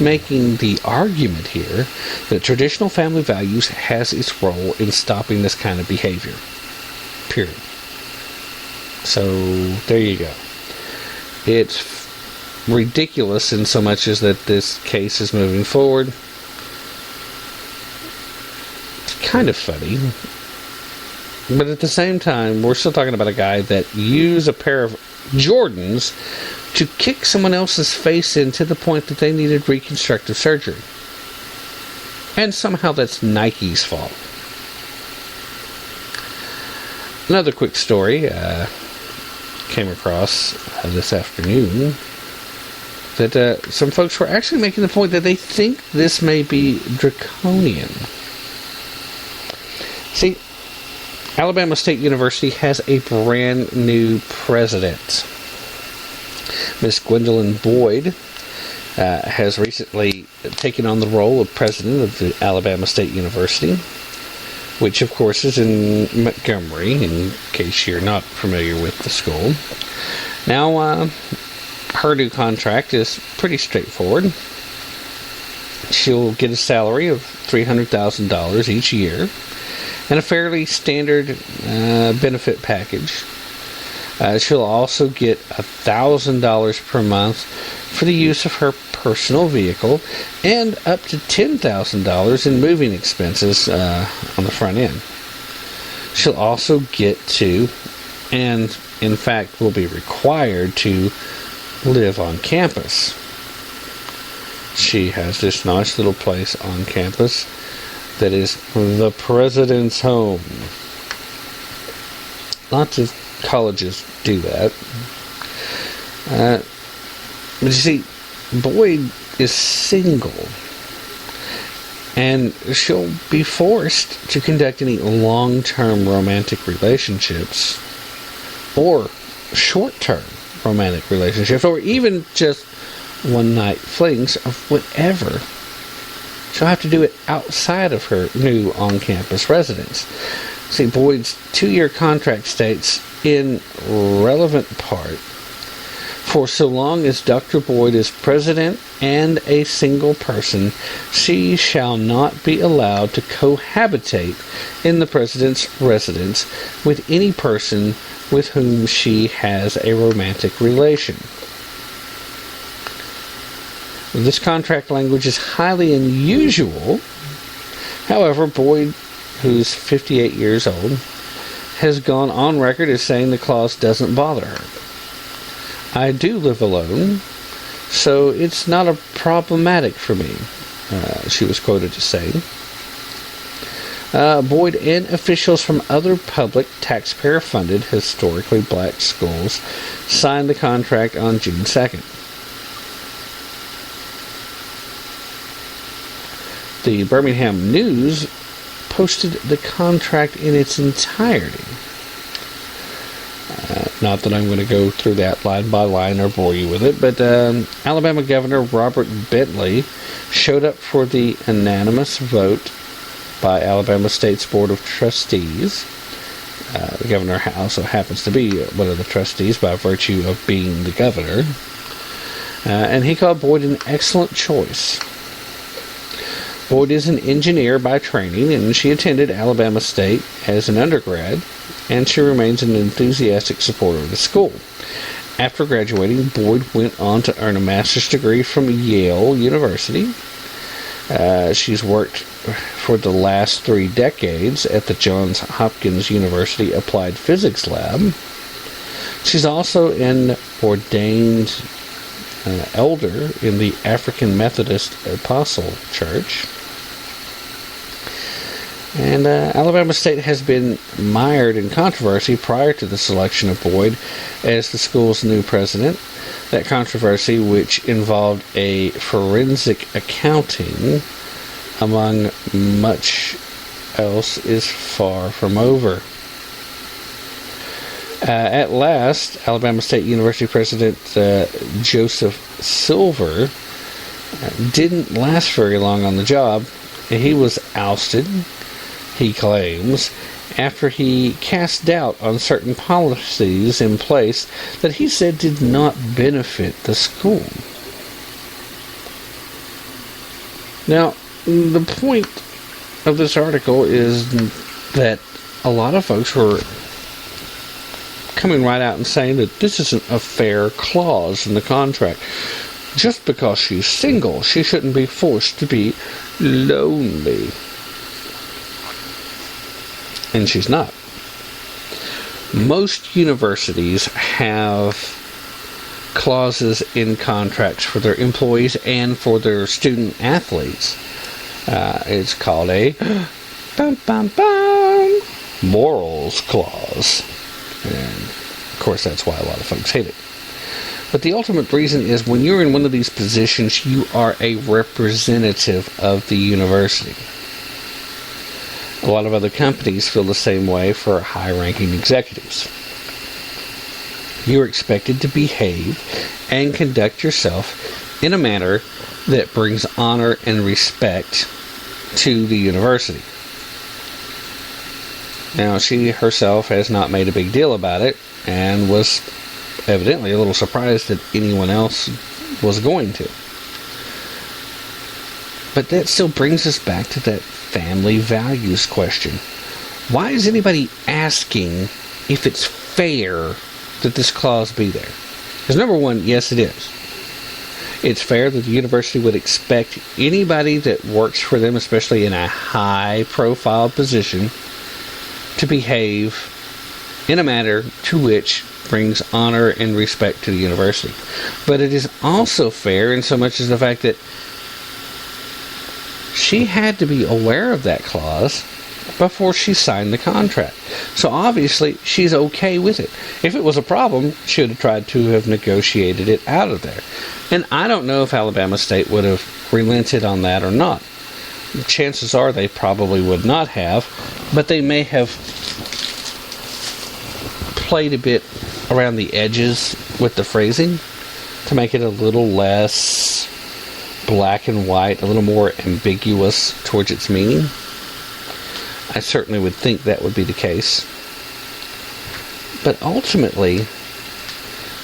making the argument here that traditional family values has its role in stopping this kind of behavior. Period. So, there you go. It's ridiculous in so much as that this case is moving forward. It's kind of funny But at the same time, we're still talking about a guy that used a pair of Jordans to kick someone else's face in to the point that they needed reconstructive surgery. And somehow that's Nike's fault. Another quick story came across this afternoon that some folks were actually making the point that they think this may be draconian. See, Alabama State University has a brand new president. Miss Gwendolyn Boyd has recently taken on the role of president of the Alabama State University, which of course is in Montgomery, in case you're not familiar with the school. Now, her new contract is pretty straightforward. She'll get a salary of $300,000 each year and a fairly standard benefit package. She'll also get $1,000 per month for the use of her personal vehicle and up to $10,000 in moving expenses on the front end. She'll also get to, and in fact will be required to, live on campus. She has this nice little place on campus that is the president's home. Lots of colleges do that. But you see, Boyd is single, and she'll be forced to conduct any long-term romantic relationships or short-term romantic relationships, or even just one-night flings of whatever. She'll have to do it outside of her new on-campus residence. See, Boyd's 2-year contract states, in relevant part, for so long as Dr. Boyd is president and a single person, she shall not be allowed to cohabitate in the president's residence with any person with whom she has a romantic relation. This contract language is highly unusual. However, Boyd, who's 58 years old, has gone on record as saying the clause doesn't bother her. I do live alone, so it's not a problematic for me, she was quoted as saying. Boyd and officials from other public, taxpayer-funded, historically black schools signed the contract on June 2nd. The Birmingham News posted the contract in its entirety. Not that I'm going to go through that line by line or bore you with it, but Alabama Governor Robert Bentley showed up for the unanimous vote by Alabama State's Board of Trustees. The governor also happens to be one of the trustees by virtue of being the governor. And he called Boyd an excellent choice. Boyd is an engineer by training, and she attended Alabama State as an undergrad, and she remains an enthusiastic supporter of the school. After graduating, Boyd went on to earn a master's degree from Yale University. She's worked for the last 3 decades at the Johns Hopkins University Applied Physics Lab. She's also an ordained elder in the African Methodist Apostle Church. And Alabama State has been mired in controversy prior to the selection of Boyd as the school's new president. That controversy, which involved a forensic accounting, among much else, is far from over. At last, Alabama State University President Joseph Silver didn't last very long on the job. He was ousted, he claims, after he cast doubt on certain policies in place that he said did not benefit the school. Now, the point of this article is that a lot of folks were coming right out and saying that this isn't a fair clause in the contract. Just because she's single, she shouldn't be forced to be lonely. And she's not. Most universities have clauses in contracts for their employees and for their student athletes. It's called a bum, bum, bum, morals clause. And of course, that's why a lot of folks hate it. But the ultimate reason is when you're in one of these positions, you are a representative of the university. A lot of other companies feel the same way for high-ranking executives. You're expected to behave and conduct yourself in a manner that brings honor and respect to the university. Now, she herself has not made a big deal about it and was evidently a little surprised that anyone else was going to. But that still brings us back to that family values question. Why is anybody asking if it's fair that this clause be there? Because number one, yes it is. It's fair that the university would expect anybody that works for them, especially in a high-profile position, to behave in a manner to which brings honor and respect to the university. But it is also fair in so much as the fact that she had to be aware of that clause before she signed the contract. So obviously, she's okay with it. If it was a problem, she would have tried to have negotiated it out of there. And I don't know if Alabama State would have relented on that or not. Chances are they probably would not have, but they may have played a bit around the edges with the phrasing to make it a little less black and white, a little more ambiguous towards its meaning. I certainly would think that would be the case. But ultimately,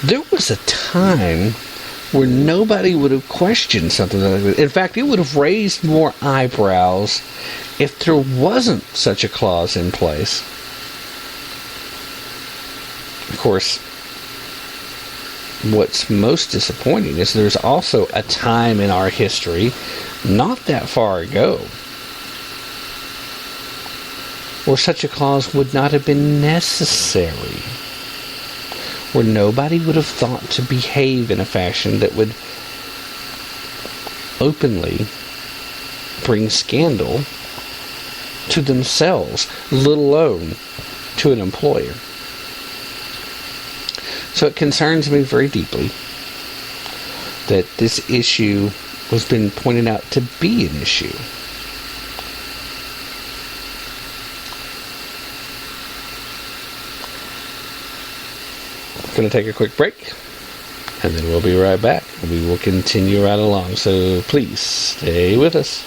there was a time where nobody would have questioned something like that. In fact, it would have raised more eyebrows if there wasn't such a clause in place. Of course, what's most disappointing is there's also a time in our history, not that far ago, where such a clause would not have been necessary, where nobody would have thought to behave in a fashion that would openly bring scandal to themselves, let alone to an employer. So it concerns me very deeply that this issue was been pointed out to be an issue. Going to take a quick break, and then we'll be right back. We will continue right along, so please stay with us.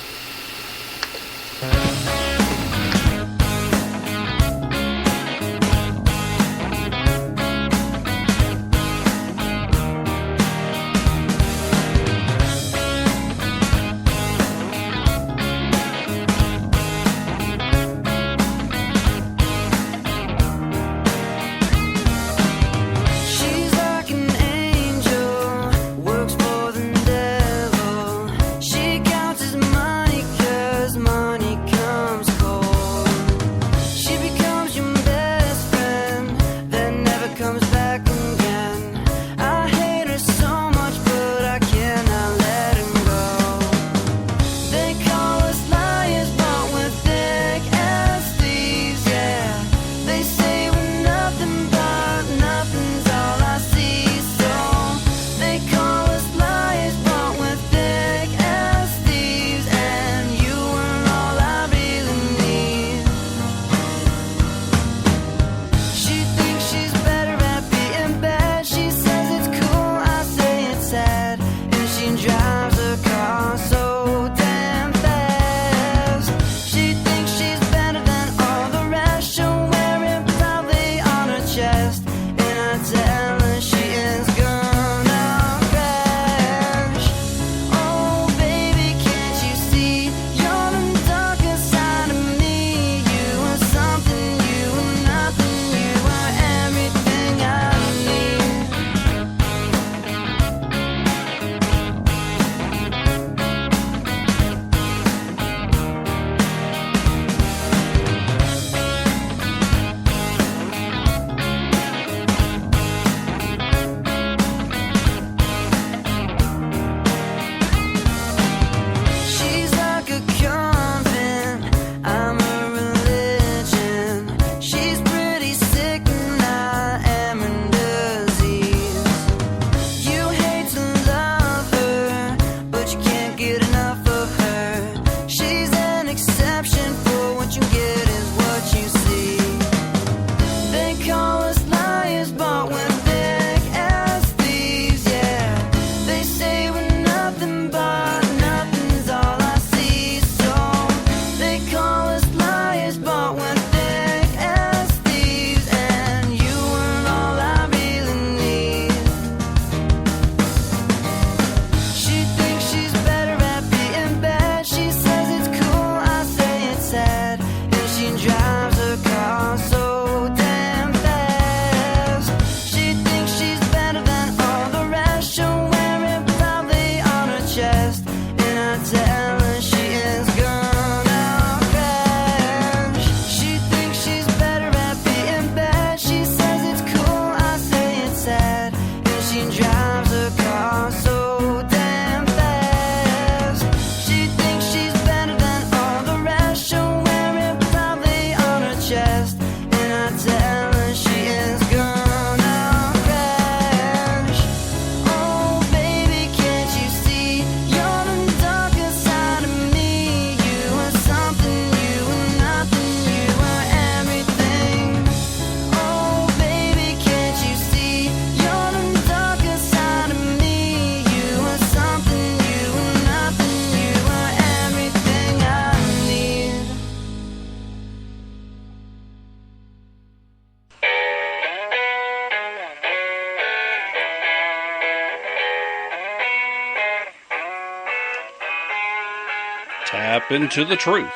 Tap into the truth.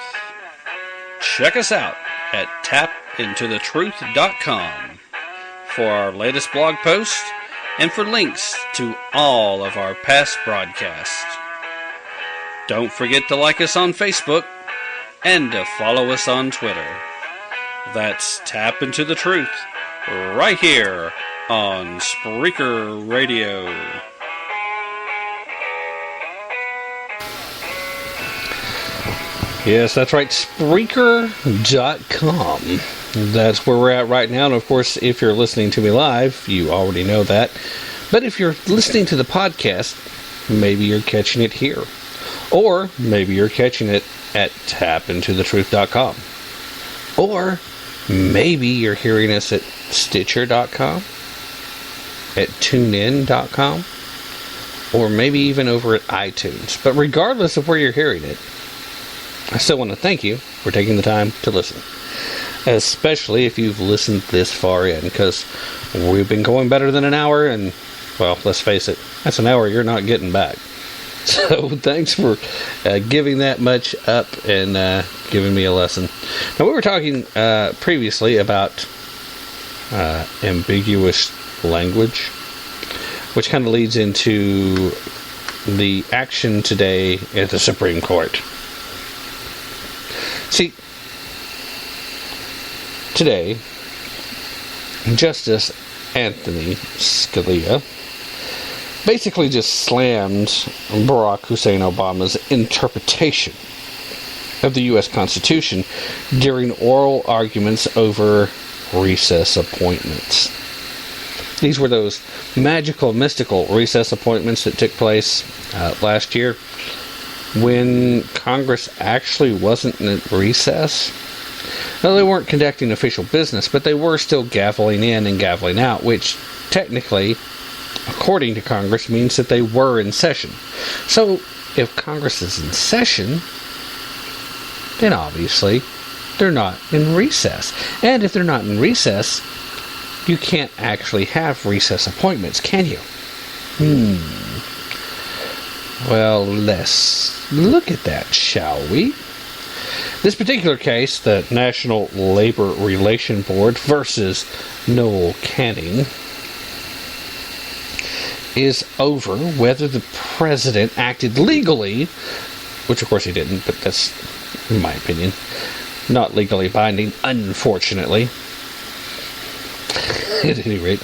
Check us out at tapintothetruth.com for our latest blog post and for links to all of our past broadcasts. Don't forget to like us on Facebook and to follow us on Twitter. That's Tap Into the Truth, right here on Spreaker Radio. Yes, that's right, Spreaker.com. That's where we're at right now. And of course, if you're listening to me live, you already know that. But if you're listening to the podcast, maybe you're catching it here. Or maybe you're catching it at tapintothetruth.com. Or maybe you're hearing us at Stitcher.com, at TuneIn.com, or maybe even over at iTunes. But regardless of where you're hearing it, I still want to thank you for taking the time to listen. Especially if you've listened this far in, because we've been going better than an hour, and, well, let's face it, that's an hour you're not getting back. So thanks for giving that much up and giving me a lesson. Now, we were talking previously about ambiguous language, which kind of leads into the action today at the Supreme Court. See, today, Justice Anthony Scalia basically just slammed Barack Hussein Obama's interpretation of the U.S. Constitution during oral arguments over recess appointments. These were those magical, mystical recess appointments that took place last year when Congress actually wasn't in recess. Now, they weren't conducting official business, but they were still gaveling in and gaveling out, which technically, according to Congress, means that they were in session. So, if Congress is in session, then obviously they're not in recess. And if they're not in recess, you can't actually have recess appointments, can you? Well, let's look at that, shall we? This particular case, the National Labor Relations Board versus Noel Canning, is over whether the president acted legally, which of course he didn't, but that's, in my opinion, not legally binding, unfortunately. At any rate,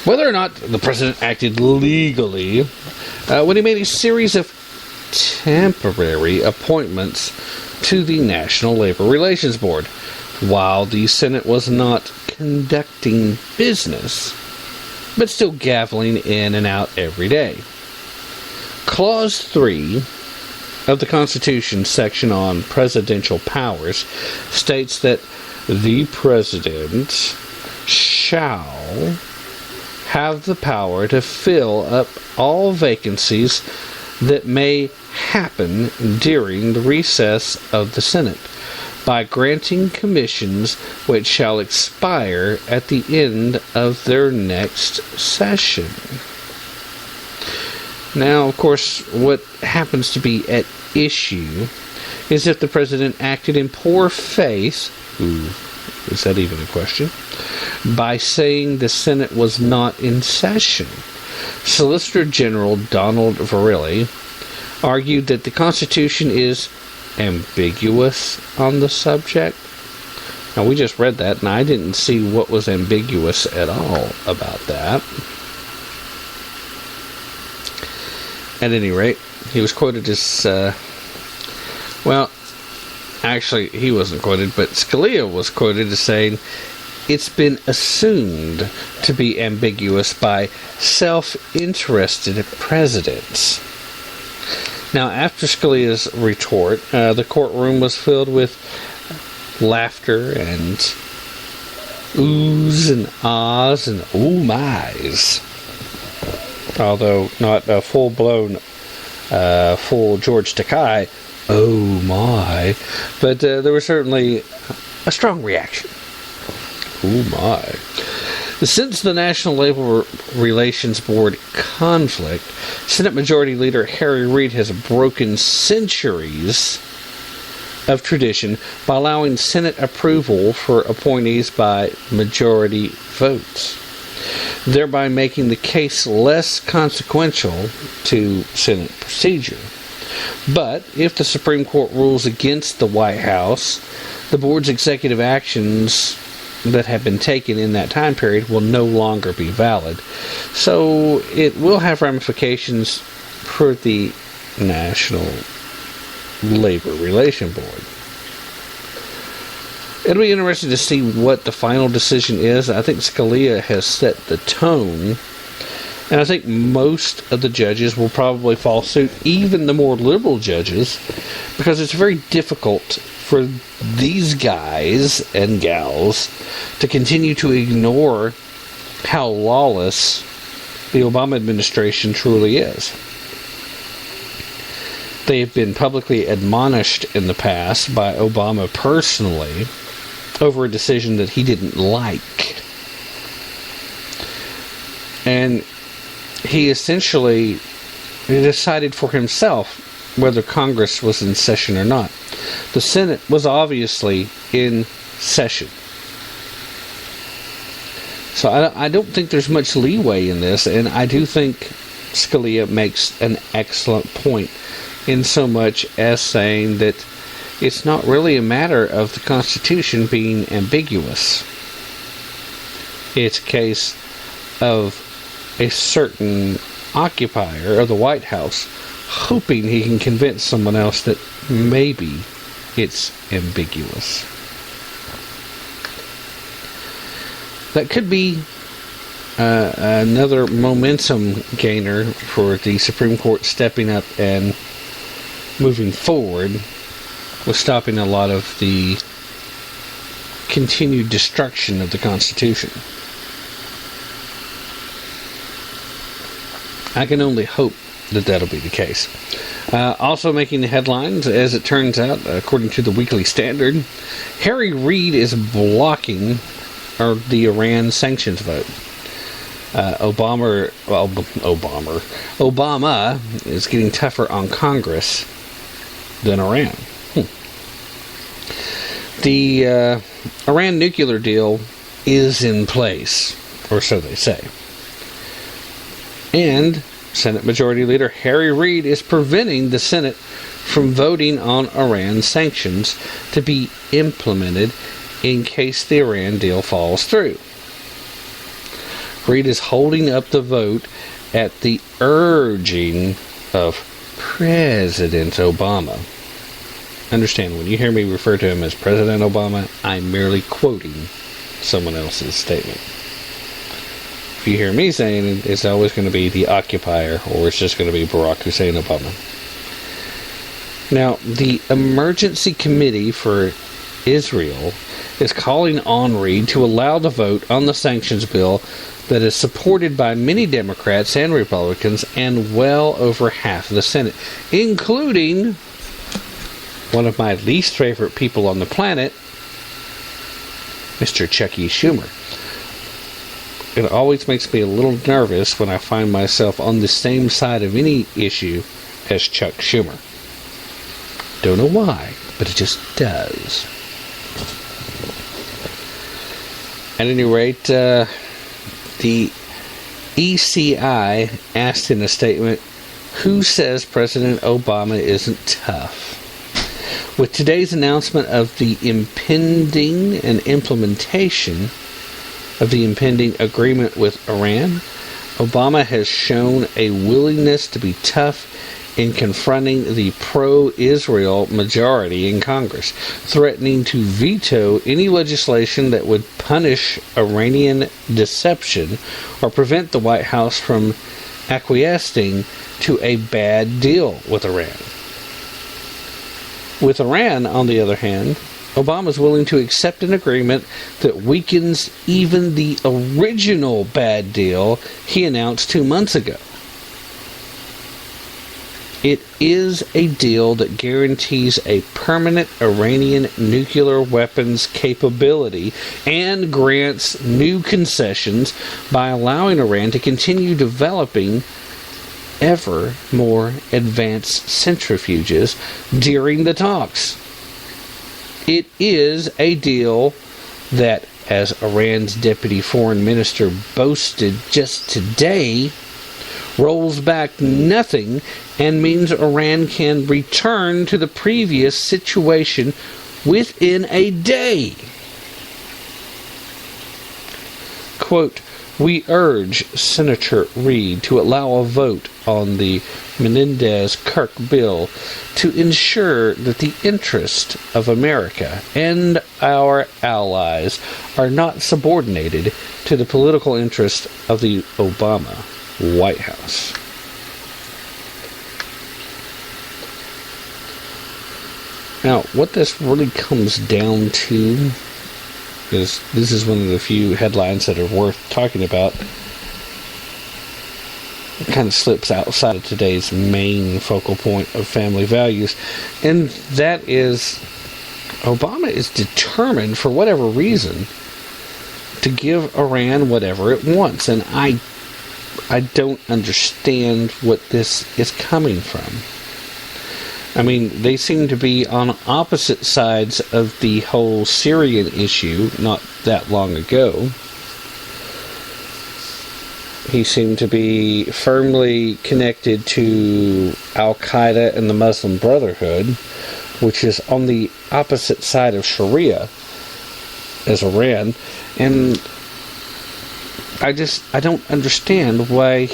whether or not the president acted legally when he made a series of temporary appointments to the National Labor Relations Board while the Senate was not conducting business, but still gaveling in and out every day. Clause 3 of the Constitution section on presidential powers states that the president shall have the power to fill up all vacancies that may happen during the recess of the Senate by granting commissions which shall expire at the end of their next session. Now, of course, what happens to be at issue is if the president acted in poor faith, is that even a question, by saying the Senate was not in session. Solicitor General Donald Verrilli argued that the Constitution is ambiguous on the subject. Now, we just read that, and I didn't see what was ambiguous at all about that. At any rate, he was quoted as, actually, he wasn't quoted, but Scalia was quoted as saying, "It's been assumed to be ambiguous by self-interested presidents." Now, after Scalia's retort, the courtroom was filled with laughter and oohs and ahs and oh my's. Although not a full-blown, full George Takei, oh my, but there was certainly a strong reaction. Oh my. Since the National Labor Relations Board conflict, Senate Majority Leader Harry Reid has broken centuries of tradition by allowing Senate approval for appointees by majority votes, thereby making the case less consequential to Senate procedure. But if the Supreme Court rules against the White House, the board's executive actions that have been taken in that time period will no longer be valid. So it will have ramifications for the National Labor Relations Board. It'll be interesting to see what the final decision is. I think Scalia has set the tone, and I think most of the judges will probably follow suit, even the more liberal judges, because it's very difficult for these guys and gals to continue to ignore how lawless the Obama administration truly is. They have been publicly admonished in the past by Obama personally over a decision that he didn't like. And he essentially decided for himself whether Congress was in session or not. The Senate was obviously in session. So I don't think there's much leeway in this, and I do think Scalia makes an excellent point in so much as saying that it's not really a matter of the Constitution being ambiguous. It's a case of a certain occupier of the White House hoping he can convince someone else that maybe it's ambiguous. That could be another momentum gainer for the Supreme Court stepping up and moving forward with stopping a lot of the continued destruction of the Constitution. I can only hope that that'll be the case. Also making the headlines, as it turns out, according to the Weekly Standard, Harry-Reid is blocking the Iran sanctions vote. Obama is getting tougher on Congress than Iran. The Iran nuclear deal is in place, or so they say. And Senate Majority Leader Harry-Reid is preventing the Senate from voting on Iran sanctions to be implemented in case the Iran deal falls through. Reid is holding up the vote at the urging of President Obama. Understand, when you hear me refer to him as President Obama, I'm merely quoting someone else's statement. If you hear me saying it's always going to be the occupier, or it's just going to be Barack Hussein Obama. Now, the Emergency Committee for Israel is calling on Reid to allow the vote on the sanctions bill that is supported by many Democrats and Republicans and well over half of the Senate, including one of my least favorite people on the planet, Mr. Chuck E. Schumer. It always makes me a little nervous when I find myself on the same side of any issue as Chuck Schumer. Don't know why, but it just does. At any rate, the ECI asked in a statement, who says President Obama isn't tough? With today's announcement of the impending and implementation of the impending agreement with Iran, Obama has shown a willingness to be tough in confronting the pro-Israel majority in Congress, threatening to veto any legislation that would punish Iranian deception or prevent the White House from acquiescing to a bad deal with Iran. With Iran, on the other hand, Obama is willing to accept an agreement that weakens even the original bad deal he announced 2 months ago. It is a deal that guarantees a permanent Iranian nuclear weapons capability and grants new concessions by allowing Iran to continue developing ever more advanced centrifuges during the talks. it is a deal that, as Iran's deputy foreign minister boasted just today, rolls back nothing and means Iran can return to the previous situation within a day. Quote, "We urge Senator Reid to allow a vote on the Menendez-Kirk bill to ensure that the interests of America and our allies are not subordinated to the political interests of the Obama White House." Now, what this really comes down to, because this is one of the few headlines that are worth talking about, it kind of slips outside of today's main focal point of family values, and that is Obama is determined, for whatever reason, to give Iran whatever it wants, and I don't understand what this is coming from. I mean, they seem to be on opposite sides of the whole Syrian issue not that long ago. He seemed to be firmly connected to Al-Qaeda and the Muslim Brotherhood, which is on the opposite side of Sharia as Iran, and I don't understand why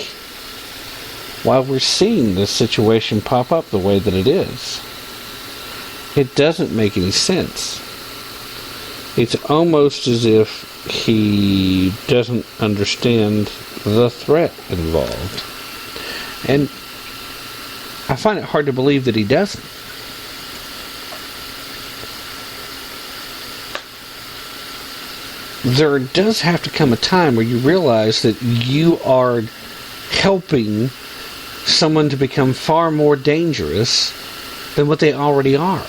we're seeing this situation pop up the way that it is. It doesn't make any sense. It's almost as if he doesn't understand the threat involved. And I find it hard to believe that he doesn't. There does have to come a time where you realize that you are helping someone to become far more dangerous than what they already are.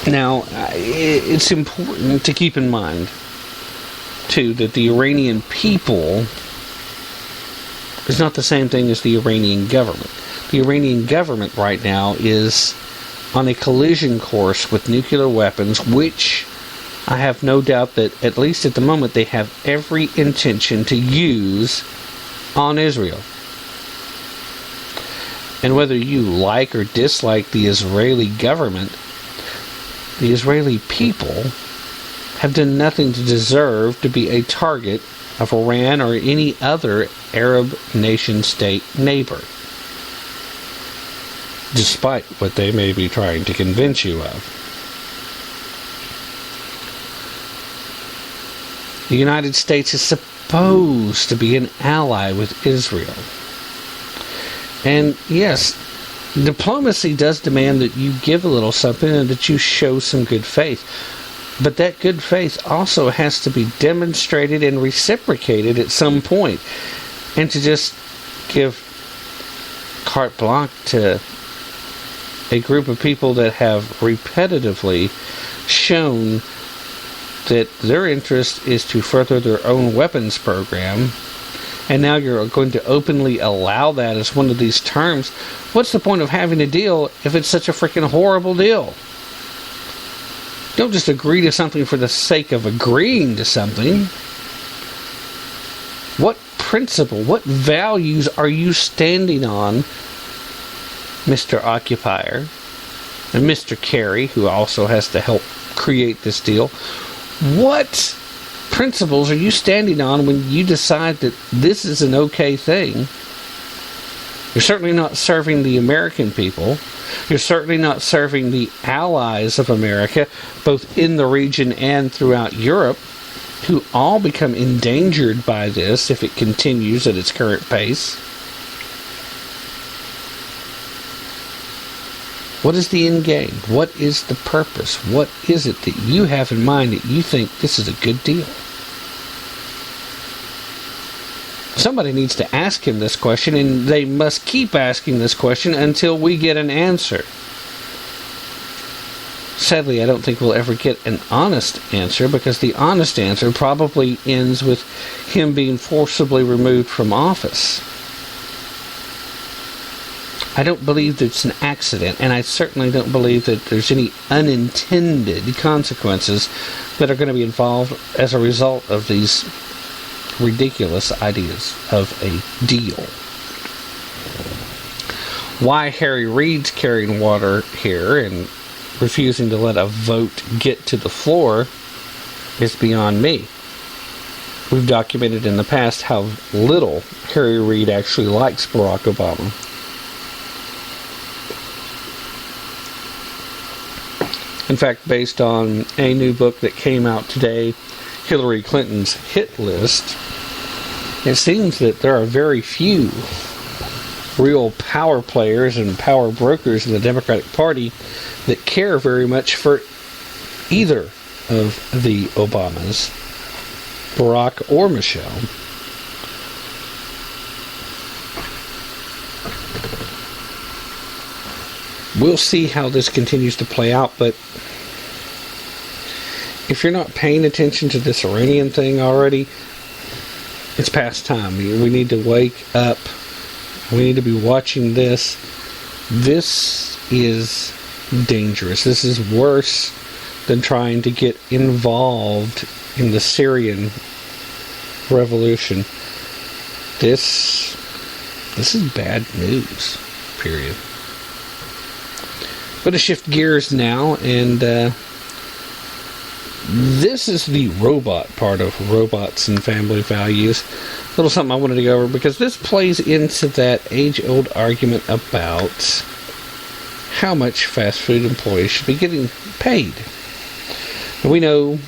Now, it's important to keep in mind, too, that the Iranian people is not the same thing as the Iranian government. The Iranian government right now is on a collision course with nuclear weapons, which I have no doubt that, at least at the moment, they have every intention to use on Israel. And whether you like or dislike the Israeli government, the Israeli people have done nothing to deserve to be a target of Iran or any other Arab nation-state neighbor, despite what they may be trying to convince you of. The United States is supposed to be an ally with Israel. And yes, diplomacy does demand that you give a little something and that you show some good faith. But that good faith also has to be demonstrated and reciprocated at some point. And to just give carte blanche to a group of people that have repetitively shown that their interest is to further their own weapons program, and now you're going to openly allow that as one of these terms, what's the point of having a deal if it's such a freaking horrible deal? Don't just agree to something for the sake of agreeing to something. What principle, what values are you standing on, Mr. Occupier, and Mr. Kerry, who also has to help create this deal? What principles are you standing on when you decide that this is an okay thing? You're certainly not serving the American people. You're certainly not serving the allies of America, both in the region and throughout Europe, who all become endangered by this if it continues at its current pace. What is the end game? What is the purpose? What is it that you have in mind that you think this is a good deal? Somebody needs to ask him this question, and they must keep asking this question until we get an answer. Sadly, I don't think we'll ever get an honest answer, because the honest answer probably ends with him being forcibly removed from office. I don't believe that it's an accident, and I certainly don't believe that there's any unintended consequences that are going to be involved as a result of these ridiculous ideas of a deal. Why Harry-Reid's carrying water here and refusing to let a vote get to the floor is beyond me. We've documented in the past how little Harry-Reid actually likes Barack Obama. In fact, based on a new book that came out today, Hillary Clinton's hit list, it seems that there are very few real power players and power brokers in the Democratic Party that care very much for either of the Obamas, Barack or Michelle. We'll see how this continues to play out, but if you're not paying attention to this Iranian thing already, it's past time. We need to wake up. We need to be watching this. This is dangerous. This is worse than trying to get involved in the Syrian revolution. This is bad news, period. Going to shift gears now, and this is the robot part of Robots and Family Values. A little something I wanted to go over because this plays into that age-old argument about how much fast food employees should be getting paid. And we know,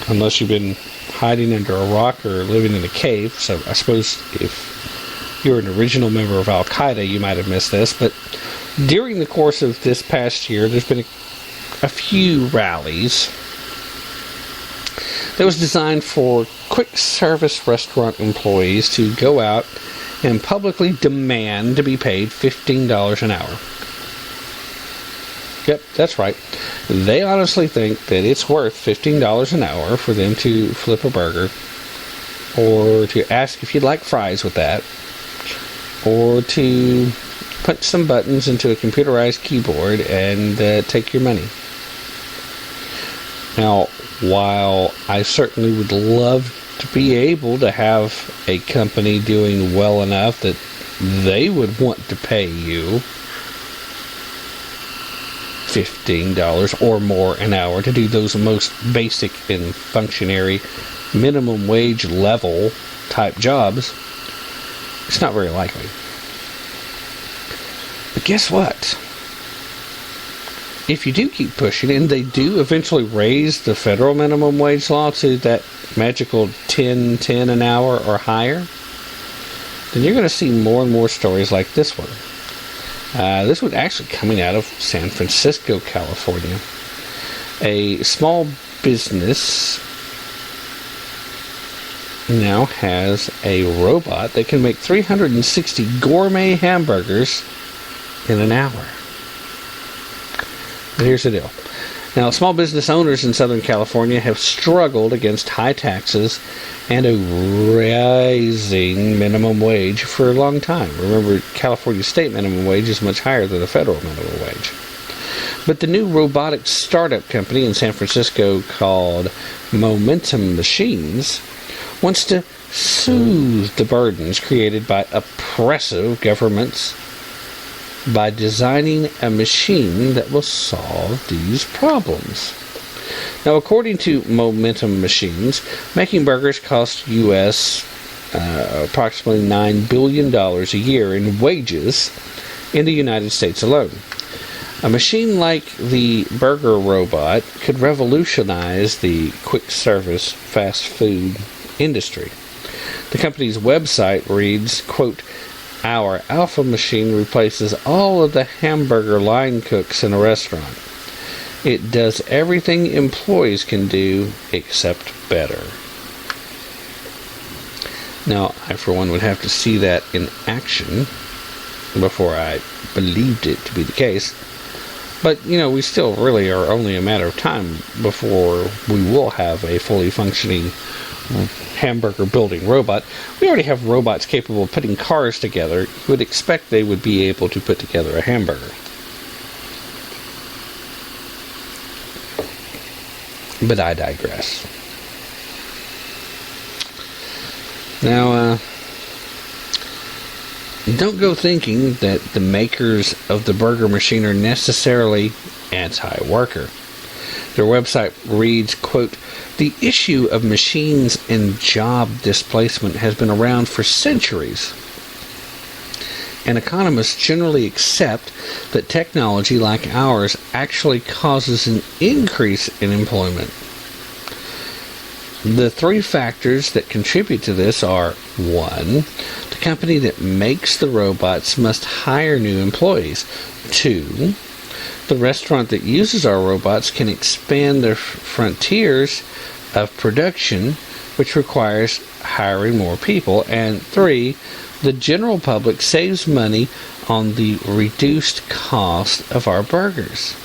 unless you've been hiding under a rock or living in a cave, so I suppose if you're an original member of Al-Qaeda, you might have missed this, but during the course of this past year, there's been a few rallies that was designed for quick service restaurant employees to go out and publicly demand to be paid $15 an hour. Yep, that's right. They honestly think that it's worth $15 an hour for them to flip a burger, or to ask if you'd like fries with that, or to punch some buttons into a computerized keyboard and take your money. Now, while I certainly would love to be able to have a company doing well enough that they would want to pay you $15 or more an hour to do those most basic and functionary minimum wage level type jobs, it's not very likely. But guess what? If you do keep pushing, and they do eventually raise the federal minimum wage law to that magical $10 an hour or higher, then you're going to see more and more stories like this one. This one actually coming out of San Francisco, California. A small business now has a robot that can make 360 gourmet hamburgers in an hour. But here's the deal. Now, small business owners in Southern California have struggled against high taxes and a rising minimum wage for a long time. Remember, California's state minimum wage is much higher than the federal minimum wage. But the new robotics startup company in San Francisco called Momentum Machines wants to soothe the burdens created by oppressive governments by designing a machine that will solve these problems. Now, according to Momentum Machines, making burgers costs U.S. Approximately $9 billion a year in wages in the United States alone. A machine like the burger robot could revolutionize the quick service fast food industry. The company's website reads, quote, "Our Alpha machine replaces all of the hamburger line cooks in a restaurant. It does everything employees can do except better." Now, I for one would have to see that in action before I believed it to be the case. But, we still really are only a matter of time before we will have a fully functioning hamburger building robot. We already have robots capable of putting cars together. You would expect they would be able to put together a hamburger. But I digress. Now, don't go thinking that the makers of the burger machine are necessarily anti-worker. Their website reads, quote, "The issue of machines and job displacement has been around for centuries, and economists generally accept that technology like ours actually causes an increase in employment. The three factors that contribute to this are, 1, the company that makes the robots must hire new employees. 2, the restaurant that uses our robots can expand their frontiers of production, which requires hiring more people. And 3, the general public saves money on the reduced cost of our burgers.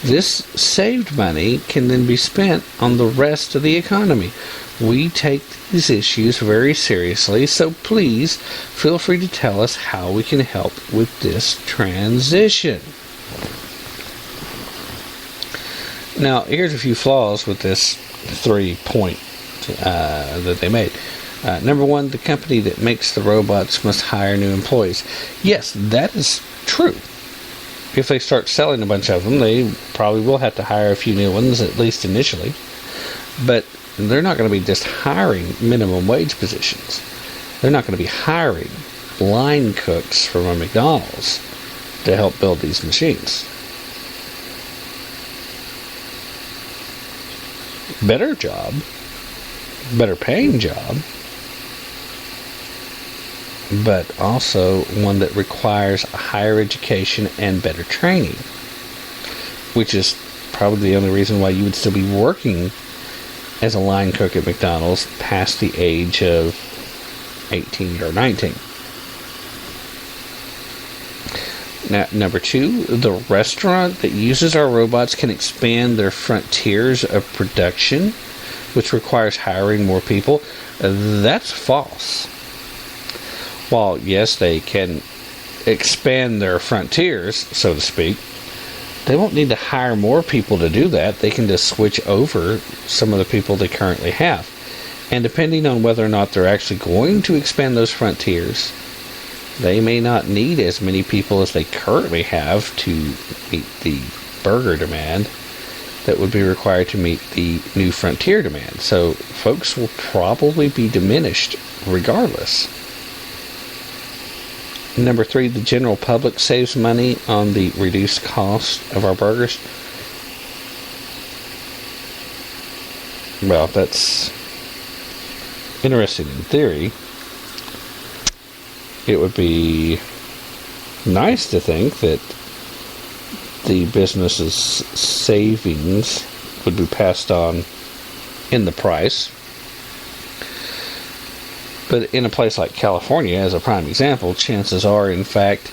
This saved money can then be spent on the rest of the economy. We take these issues very seriously, so please feel free to tell us how we can help with this transition." Now, here's a few flaws with this 3-point that they made. Number 1, the company that makes the robots must hire new employees. Yes, that is true. If they start selling a bunch of them, they probably will have to hire a few new ones, at least initially. But they're not going to be just hiring minimum wage positions. They're not going to be hiring line cooks from a McDonald's to help build these machines. Better job, better paying job, but also one that requires a higher education and better training, which is probably the only reason why you would still be working as a line cook at McDonald's past the age of 18 or 19. Now, number 2, the restaurant that uses our robots can expand their frontiers of production, which requires hiring more people. That's false. While, yes, they can expand their frontiers, so to speak, they won't need to hire more people to do that. They can just switch over some of the people they currently have. And depending on whether or not they're actually going to expand those frontiers, they may not need as many people as they currently have to meet the burger demand that would be required to meet the new frontier demand. So folks will probably be diminished regardless. Number 3, the general public saves money on the reduced cost of our burgers. Well, that's interesting in theory. It would be nice to think that the business's savings would be passed on in the price. But in a place like California, as a prime example, chances are, in fact,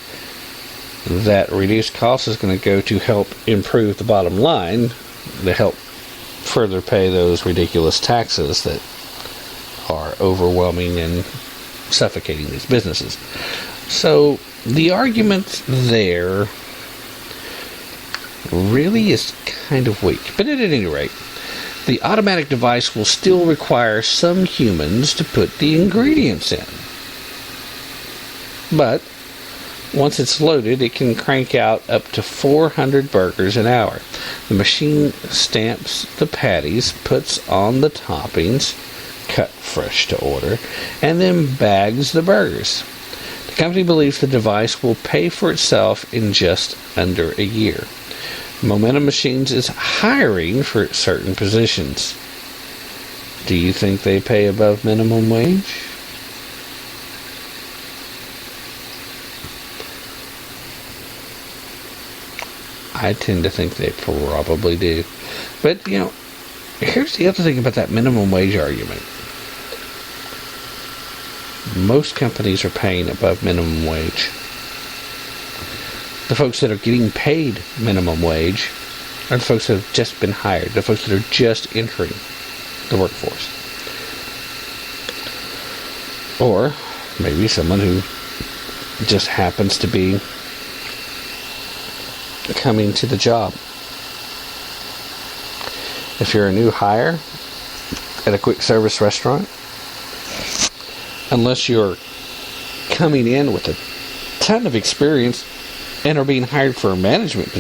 that reduced cost is going to go to help improve the bottom line, to help further pay those ridiculous taxes that are overwhelming and suffocating these businesses. So the argument there really is kind of weak. But at any rate, the automatic device will still require some humans to put the ingredients in. But once it's loaded, it can crank out up to 400 burgers an hour. The machine stamps the patties, puts on the toppings, cut fresh to order, and then bags the burgers. The company believes the device will pay for itself in just under a year. Momentum Machines is hiring for certain positions. Do you think they pay above minimum wage? I tend to think they probably do. But, here's the other thing about that minimum wage argument. Most companies are paying above minimum wage. The folks that are getting paid minimum wage are the folks that have just been hired, the folks that are just entering the workforce. Or maybe someone who just happens to be coming to the job. If you're a new hire at a quick service restaurant, unless you're coming in with a ton of experience and are being hired for a management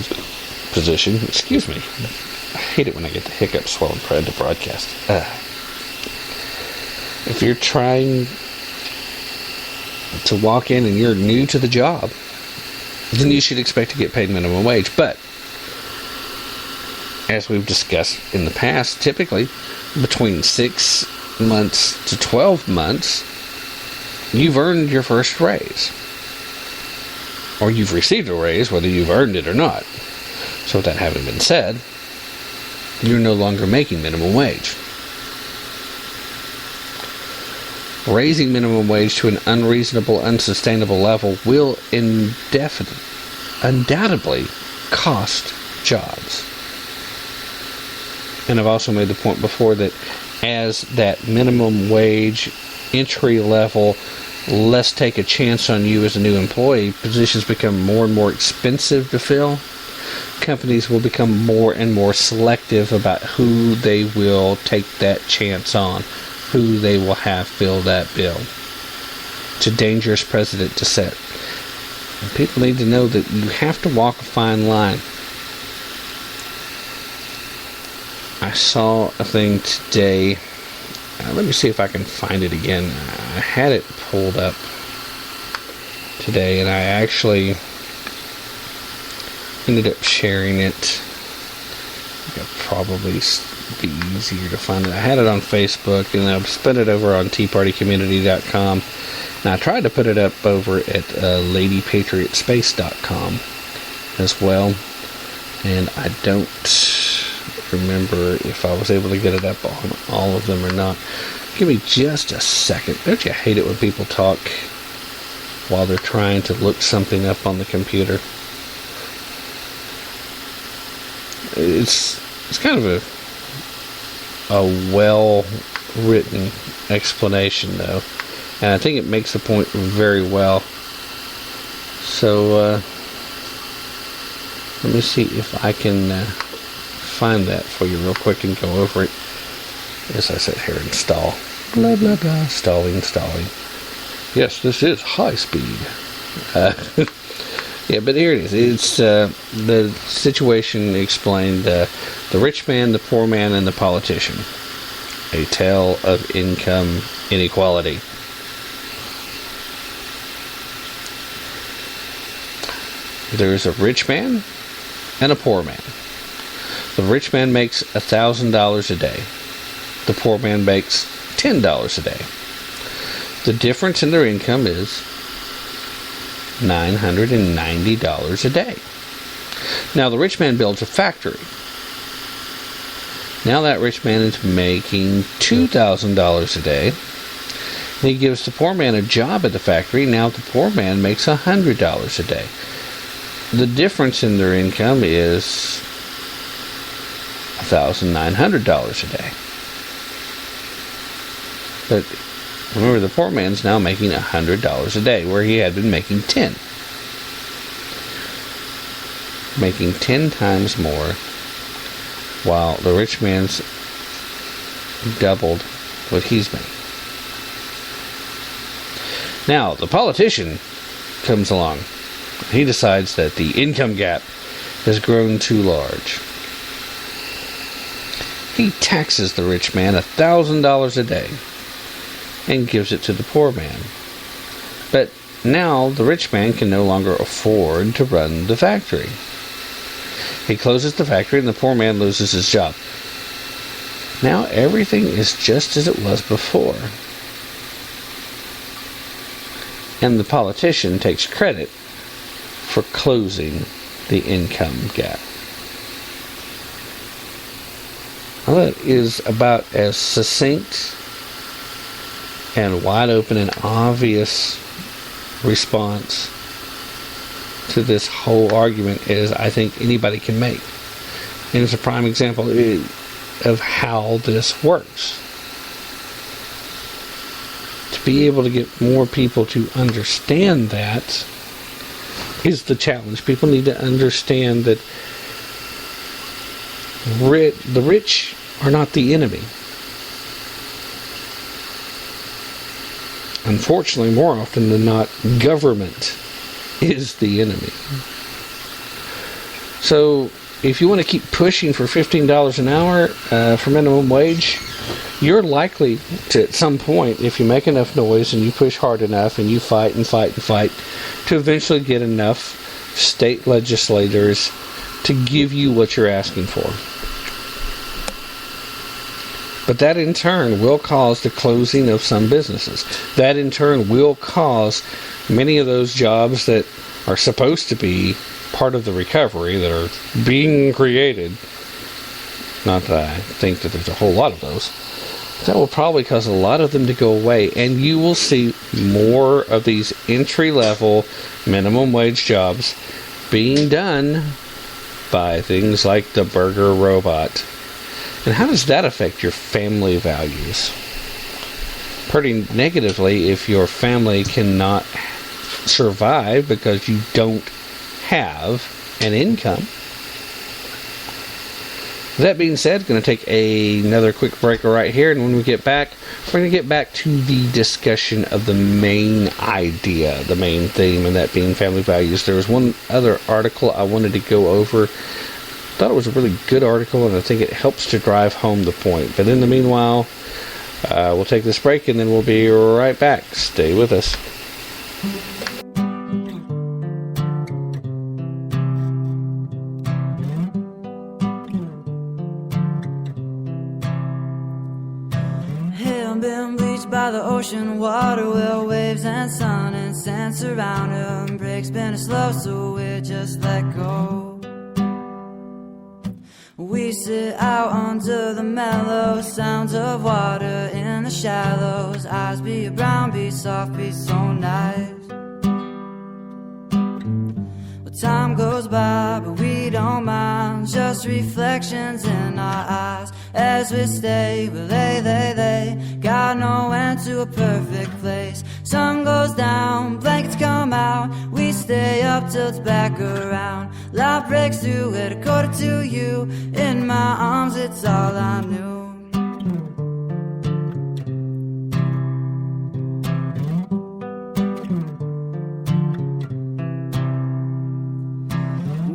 position, excuse me, I hate it when I get the hiccups while I'm trying to broadcast. If you're trying to walk in and you're new to the job, then you should expect to get paid minimum wage. But as we've discussed in the past, typically between 6 months to 12 months, you've earned your first raise. Or you've received a raise, whether you've earned it or not. So with that having been said, you're no longer making minimum wage. Raising minimum wage to an unreasonable, unsustainable level will undoubtedly cost jobs. And I've also made the point before that as that minimum wage entry level, let's take a chance on you as a new employee, positions become more and more expensive to fill. Companies will become more and more selective about who they will take that chance on, who they will have fill that bill. It's a dangerous precedent to set. And people need to know that you have to walk a fine line. I saw a thing today. Let me see if I can find it again. I had it pulled up today, and I actually ended up sharing it. It'll probably be easier to find it. I had it on Facebook, and I've spent it over on teapartycommunity.com. And I tried to put it up over at ladypatriotspace.com as well. And I don't remember if I was able to get it up on all of them or not. Give me just a second. Don't you hate it when people talk while they're trying to look something up on the computer? It's kind of a well-written explanation, though, and I think it makes the point very well. So let me see if I can find that for you real quick and go over it. As I said here, install. Blah, blah, blah. Stalling. Yes, this is high speed. Yeah, but here it is. It's the situation explained. The rich man, the poor man, and the politician. A tale of income inequality. There's a rich man and a poor man. The rich man makes $1,000 a day. The poor man makes $10 a day. The difference in their income is $990 a day. Now the rich man builds a factory. Now that rich man is making $2,000 a day. And he gives the poor man a job at the factory. Now the poor man makes $100 a day. The difference in their income is $1,900 a day. But remember, the poor man's now making $100 a day, where he had been making $10. Making 10 times more, while the rich man's doubled what he's making. Now, the politician comes along. He decides that the income gap has grown too large. He taxes the rich man $1,000 a day and gives it to the poor man. But now the rich man can no longer afford to run the factory. He closes the factory and the poor man loses his job. Now everything is just as it was before. And the politician takes credit for closing the income gap. Well, that is about as succinct and wide open and obvious response to this whole argument as I think anybody can make. And it's a prime example of how this works. To be able to get more people to understand that is the challenge. People need to understand that the rich are not the enemy. Unfortunately, more often than not, government is the enemy. So, if you want to keep pushing for $15 an hour for minimum wage, you're likely to, at some point, if you make enough noise and you push hard enough and you fight and fight and fight, to eventually get enough state legislators to give you what you're asking for. But that in turn will cause the closing of some businesses. That in turn will cause many of those jobs that are supposed to be part of the recovery that are being created. Not that I think that there's a whole lot of those. That will probably cause a lot of them to go away, and you will see more of these entry-level minimum wage jobs being done by things like the burger robot. And how does that affect your family values? Pretty negatively if your family cannot survive because you don't have an income. That being said, going to take another quick break right here, and when we get back, we're going to get back to the discussion of the main idea, the main theme, and that being family values. There was one other article I wanted to go over. Thought it was a really good article, and I think it helps to drive home the point. But in the meanwhile, we'll take this break, and then we'll be right back. Stay with us. Been bleached by the ocean water, where waves and sun and sand surround him. Breaks been slow, so we just let go. We sit out under the mellow sounds of water in the shallows. Eyes be brown, be soft, be so nice. Well, time goes by, but we don't mind. Just reflections in our eyes as we stay. Well, they got no end to a perfect place. Sun goes down, blankets come out. We stay up till it's back around. Light breaks through at 1:45 you. In my arms, it's all I knew.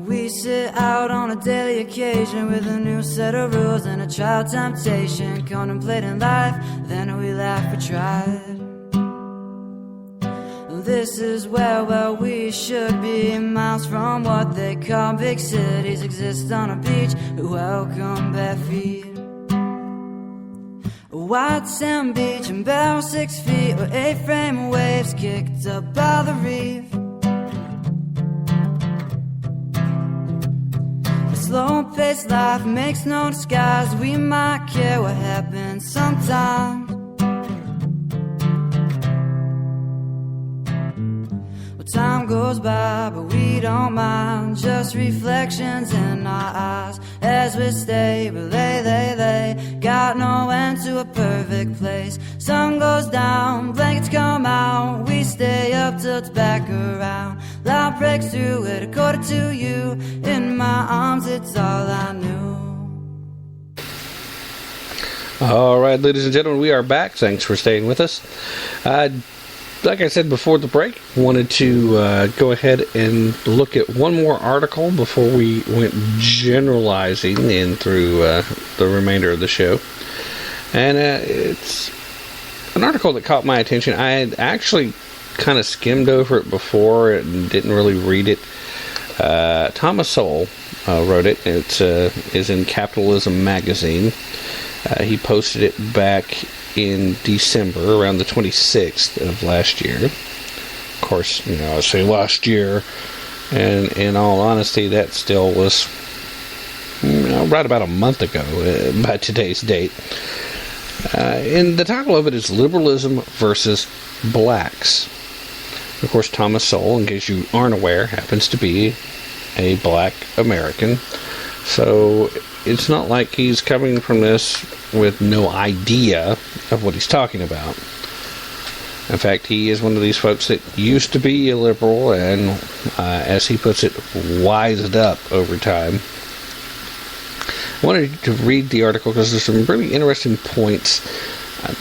We sit out on a daily occasion with a new set of rules and a child temptation, contemplating life, then we laugh, we tried. This is where, well, we should be, miles from what they call big cities. Exist on a beach, welcome bare feet. A white sand beach and barrel 6 feet, or 8-frame waves kicked up by the reef. A slow-paced life makes no disguise. We might care what happens sometimes. Time goes by, but we don't mind. Just reflections in our eyes as we stay. But they got no end to a perfect place. Sun goes down, blankets come out. We stay up till it's back around. Light breaks through at 1:45 you. In my arms, it's all I knew. All right, ladies and gentlemen, we are back. Thanks for staying with us. Like I said before the break, wanted to go ahead and look at one more article before we went generalizing in through the remainder of the show. And it's an article that caught my attention. I had actually kind of skimmed over it before and didn't really read it. Thomas Sowell wrote it. It is in Capitalism magazine. He posted it back in December, around the 26th of last year. Of course, I say last year, and in all honesty, that still was right about a month ago by today's date. And the title of it is Liberalism versus Blacks. Of course, Thomas Sowell, in case you aren't aware, happens to be a black American. So it's not like he's coming from this with no idea of what he's talking about. In fact, he is one of these folks that used to be a liberal and, as he puts it, wised up over time. I wanted to read the article because there's some really interesting points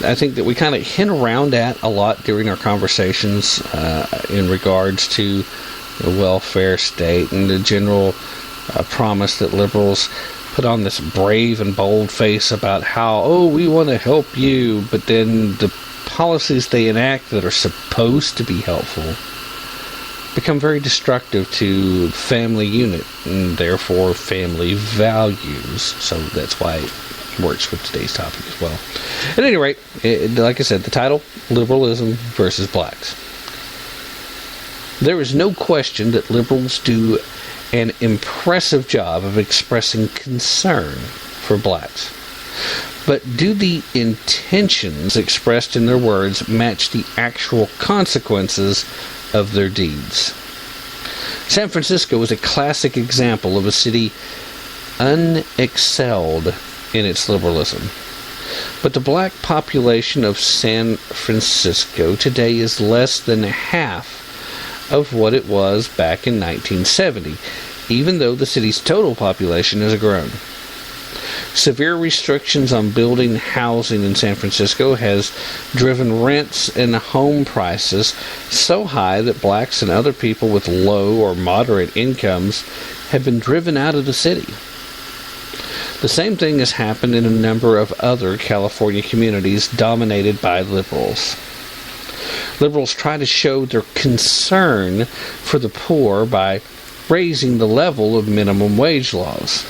I think that we kind of hint around at a lot during our conversations in regards to the welfare state and the general promise that liberals put on this brave and bold face about how, we want to help you, but then the policies they enact that are supposed to be helpful become very destructive to family unit and therefore family values. So that's why it works with today's topic as well. At any rate, like I said, the title, Liberalism versus Blacks. There is no question that liberals do an impressive job of expressing concern for blacks. But do the intentions expressed in their words match the actual consequences of their deeds? San Francisco is a classic example of a city unexcelled in its liberalism. But the black population of San Francisco today is less than half of what it was back in 1970, even though the city's total population has grown. Severe restrictions on building housing in San Francisco has driven rents and home prices so high that blacks and other people with low or moderate incomes have been driven out of the city. The same thing has happened in a number of other California communities dominated by liberals. Liberals try to show their concern for the poor by raising the level of minimum wage laws.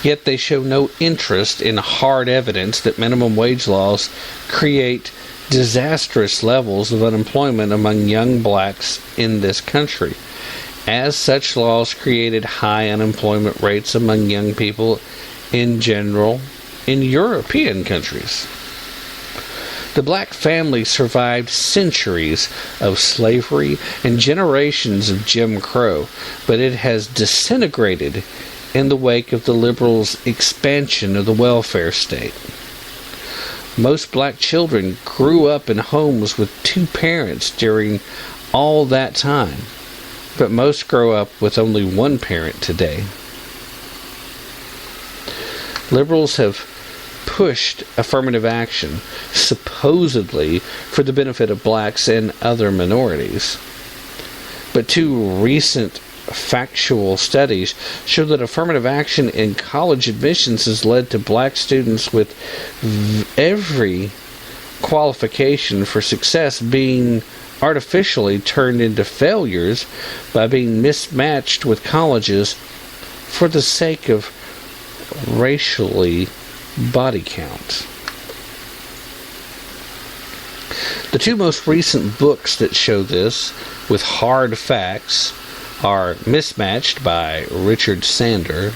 Yet they show no interest in hard evidence that minimum wage laws create disastrous levels of unemployment among young blacks in this country, as such laws created high unemployment rates among young people in general in European countries. The black family survived centuries of slavery and generations of Jim Crow, but it has disintegrated in the wake of the liberals' expansion of the welfare state. Most black children grew up in homes with two parents during all that time, but most grow up with only one parent today. Liberals have pushed affirmative action, supposedly for the benefit of blacks and other minorities. But two recent factual studies show that affirmative action in college admissions has led to black students with every qualification for success being artificially turned into failures by being mismatched with colleges for the sake of racially body count. The two most recent books that show this with hard facts are Mismatched by Richard Sander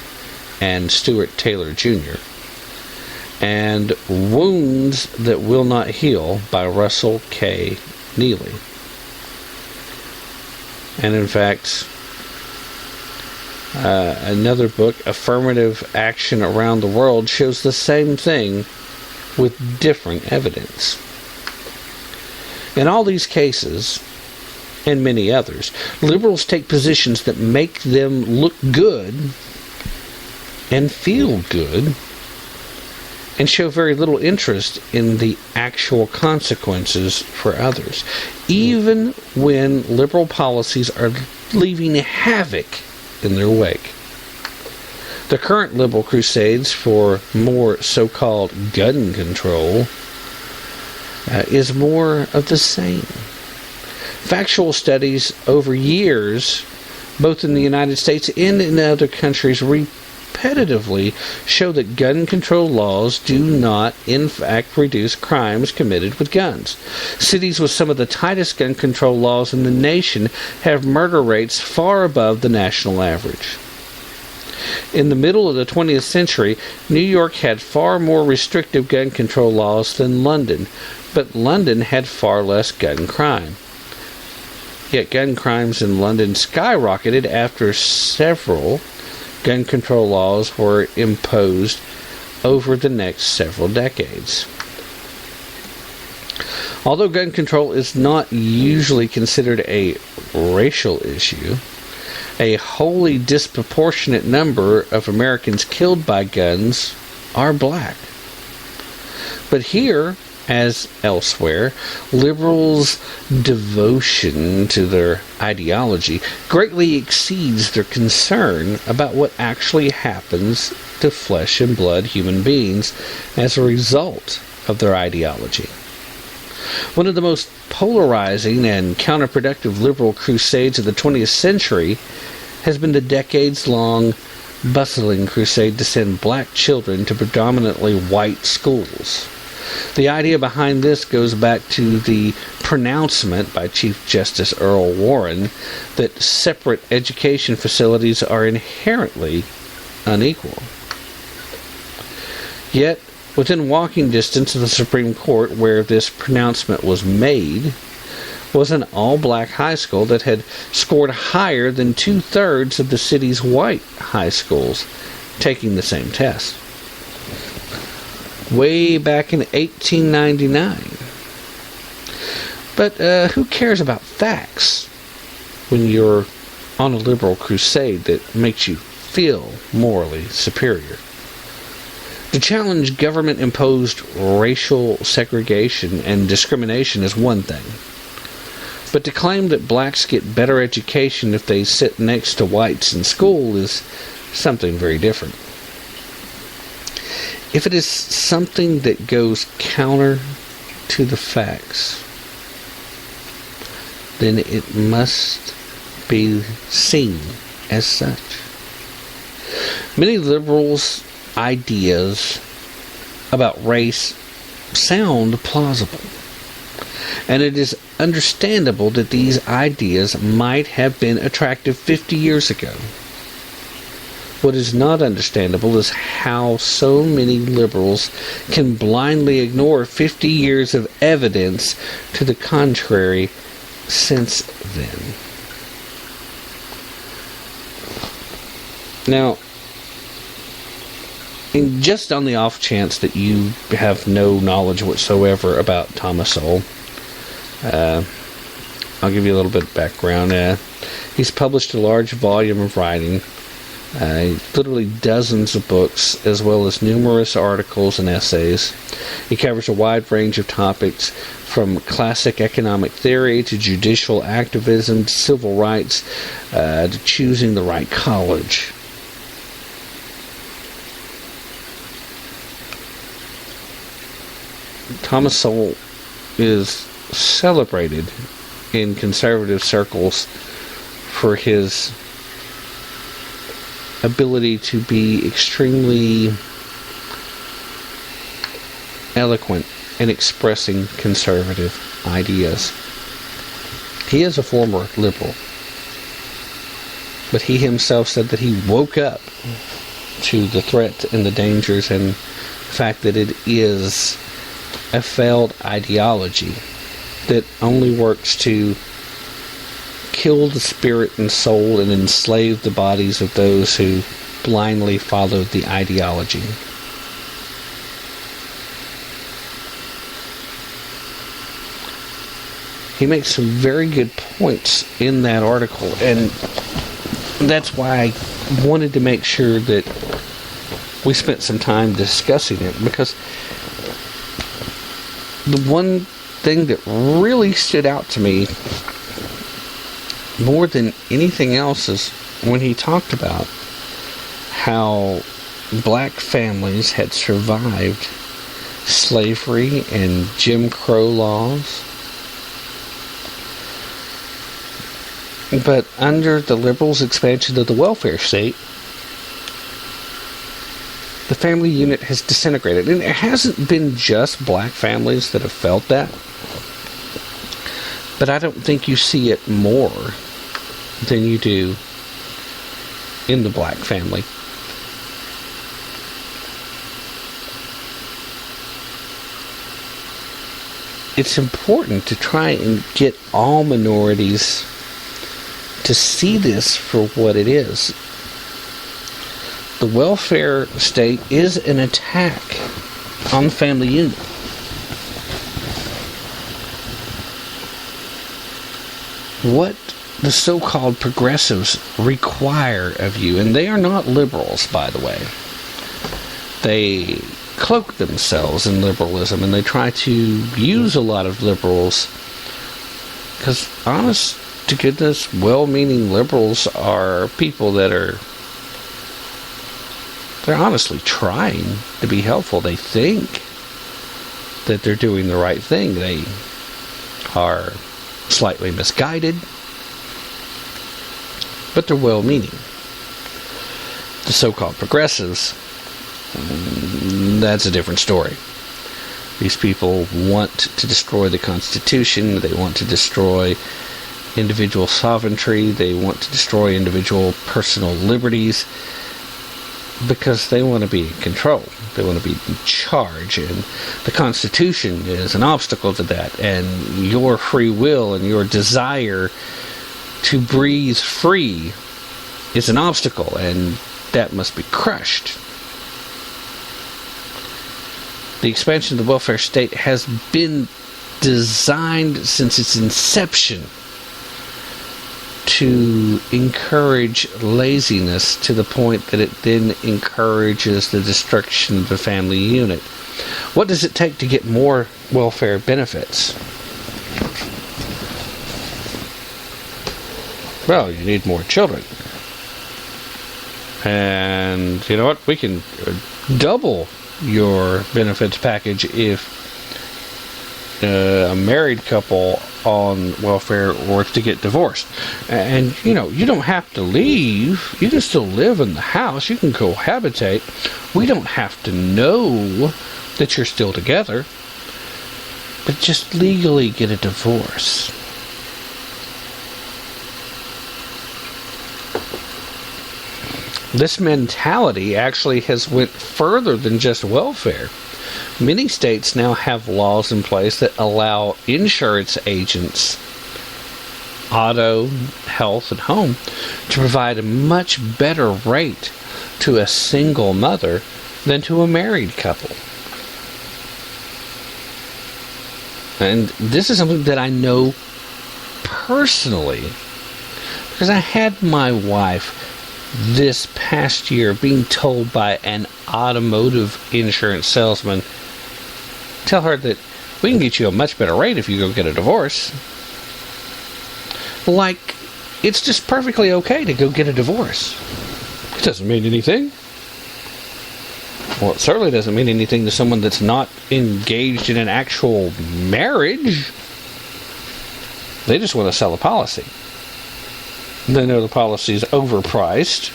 and Stuart Taylor Jr. and Wounds That Will Not Heal by Russell K. Neely. And in fact, another book, Affirmative Action Around the World, shows the same thing with different evidence. In all these cases, and many others, liberals take positions that make them look good and feel good and show very little interest in the actual consequences for others, even when liberal policies are leaving havoc in their wake. The current liberal crusades for more so-called gun control is more of the same. Factual studies over years, both in the United States and in other countries, repetitively show that gun control laws do not, in fact, reduce crimes committed with guns. Cities with some of the tightest gun control laws in the nation have murder rates far above the national average. In the middle of the 20th century, New York had far more restrictive gun control laws than London, but London had far less gun crime. Yet gun crimes in London skyrocketed after several gun control laws were imposed over the next several decades. Although gun control is not usually considered a racial issue, a wholly disproportionate number of Americans killed by guns are black. But here, as elsewhere, liberals' devotion to their ideology greatly exceeds their concern about what actually happens to flesh and blood human beings as a result of their ideology. One of the most polarizing and counterproductive liberal crusades of the 20th century has been the decades-long bustling crusade to send black children to predominantly white schools. The idea behind this goes back to the pronouncement by Chief Justice Earl Warren that separate education facilities are inherently unequal. Yet, within walking distance of the Supreme Court where this pronouncement was made was an all-black high school that had scored higher than 2/3 of the city's white high schools taking the same test. Way back in 1899. But who cares about facts when you're on a liberal crusade that makes you feel morally superior? To challenge government-imposed racial segregation and discrimination is one thing. But to claim that blacks get better education if they sit next to whites in school is something very different. If it is something that goes counter to the facts, then it must be seen as such. Many liberals' ideas about race sound plausible, and it is understandable that these ideas might have been attractive 50 years ago. What is not understandable is how so many liberals can blindly ignore 50 years of evidence to the contrary since then. Now, and just on the off chance that you have no knowledge whatsoever about Thomas Sowell, I'll give you a little bit of background. He's published a large volume of writing, literally dozens of books, as well as numerous articles and essays. He covers a wide range of topics, from classic economic theory to judicial activism to civil rights to choosing the right college. Thomas Sowell is celebrated in conservative circles for his ability to be extremely eloquent in expressing conservative ideas. He is a former liberal, but he himself said that he woke up to the threat and the dangers and the fact that it is a failed ideology that only works to kill the spirit and soul and enslave the bodies of those who blindly follow the ideology. He makes some very good points in that article, and that's why I wanted to make sure that we spent some time discussing it, because the one thing that really stood out to me more than anything else is when he talked about how black families had survived slavery and Jim Crow laws, but under the liberals' expansion of the welfare state, the family unit has disintegrated. And it hasn't been just black families that have felt that, but I don't think you see it more than you do in the black family. It's important to try and get all minorities to see this for what it is. The welfare state is an attack on the family unit. what the so-called progressives require of you, and they are not liberals, by the way. They cloak themselves in liberalism, and they try to use a lot of liberals, because honest to goodness, well-meaning liberals are people that they're honestly trying to be helpful. They think that they're doing the right thing. They are slightly misguided, but they're well-meaning. The so-called progressives, that's a different story. These people want to destroy the Constitution. They want to destroy individual sovereignty. They want to destroy individual personal liberties because they want to be in control. They want to be in charge, and the Constitution is an obstacle to that, and your free will and your desire to breathe free is an obstacle, and that must be crushed. The expansion of the welfare state has been designed since its inception to encourage laziness to the point that it then encourages the destruction of the family unit. What does it take to get more welfare benefits? Well, you need more children. And you know what? We can double your benefits package if a married couple on welfare were to get divorced. And you know, you don't have to leave. You can still live in the house. You can cohabitate. We don't have to know that you're still together, but just legally get a divorce. This mentality actually has went further than just welfare. Many states now have laws in place that allow insurance agents, auto, health, and home, to provide a much better rate to a single mother than to a married couple. And this is something that I know personally, because I had my wife this past year being told by an automotive insurance salesman, tell her that we can get you a much better rate if you go get a divorce. Like, it's just perfectly okay to go get a divorce. It doesn't mean anything. Well, it certainly doesn't mean anything to someone that's not engaged in an actual marriage. They just want to sell a policy. They know the policy is overpriced,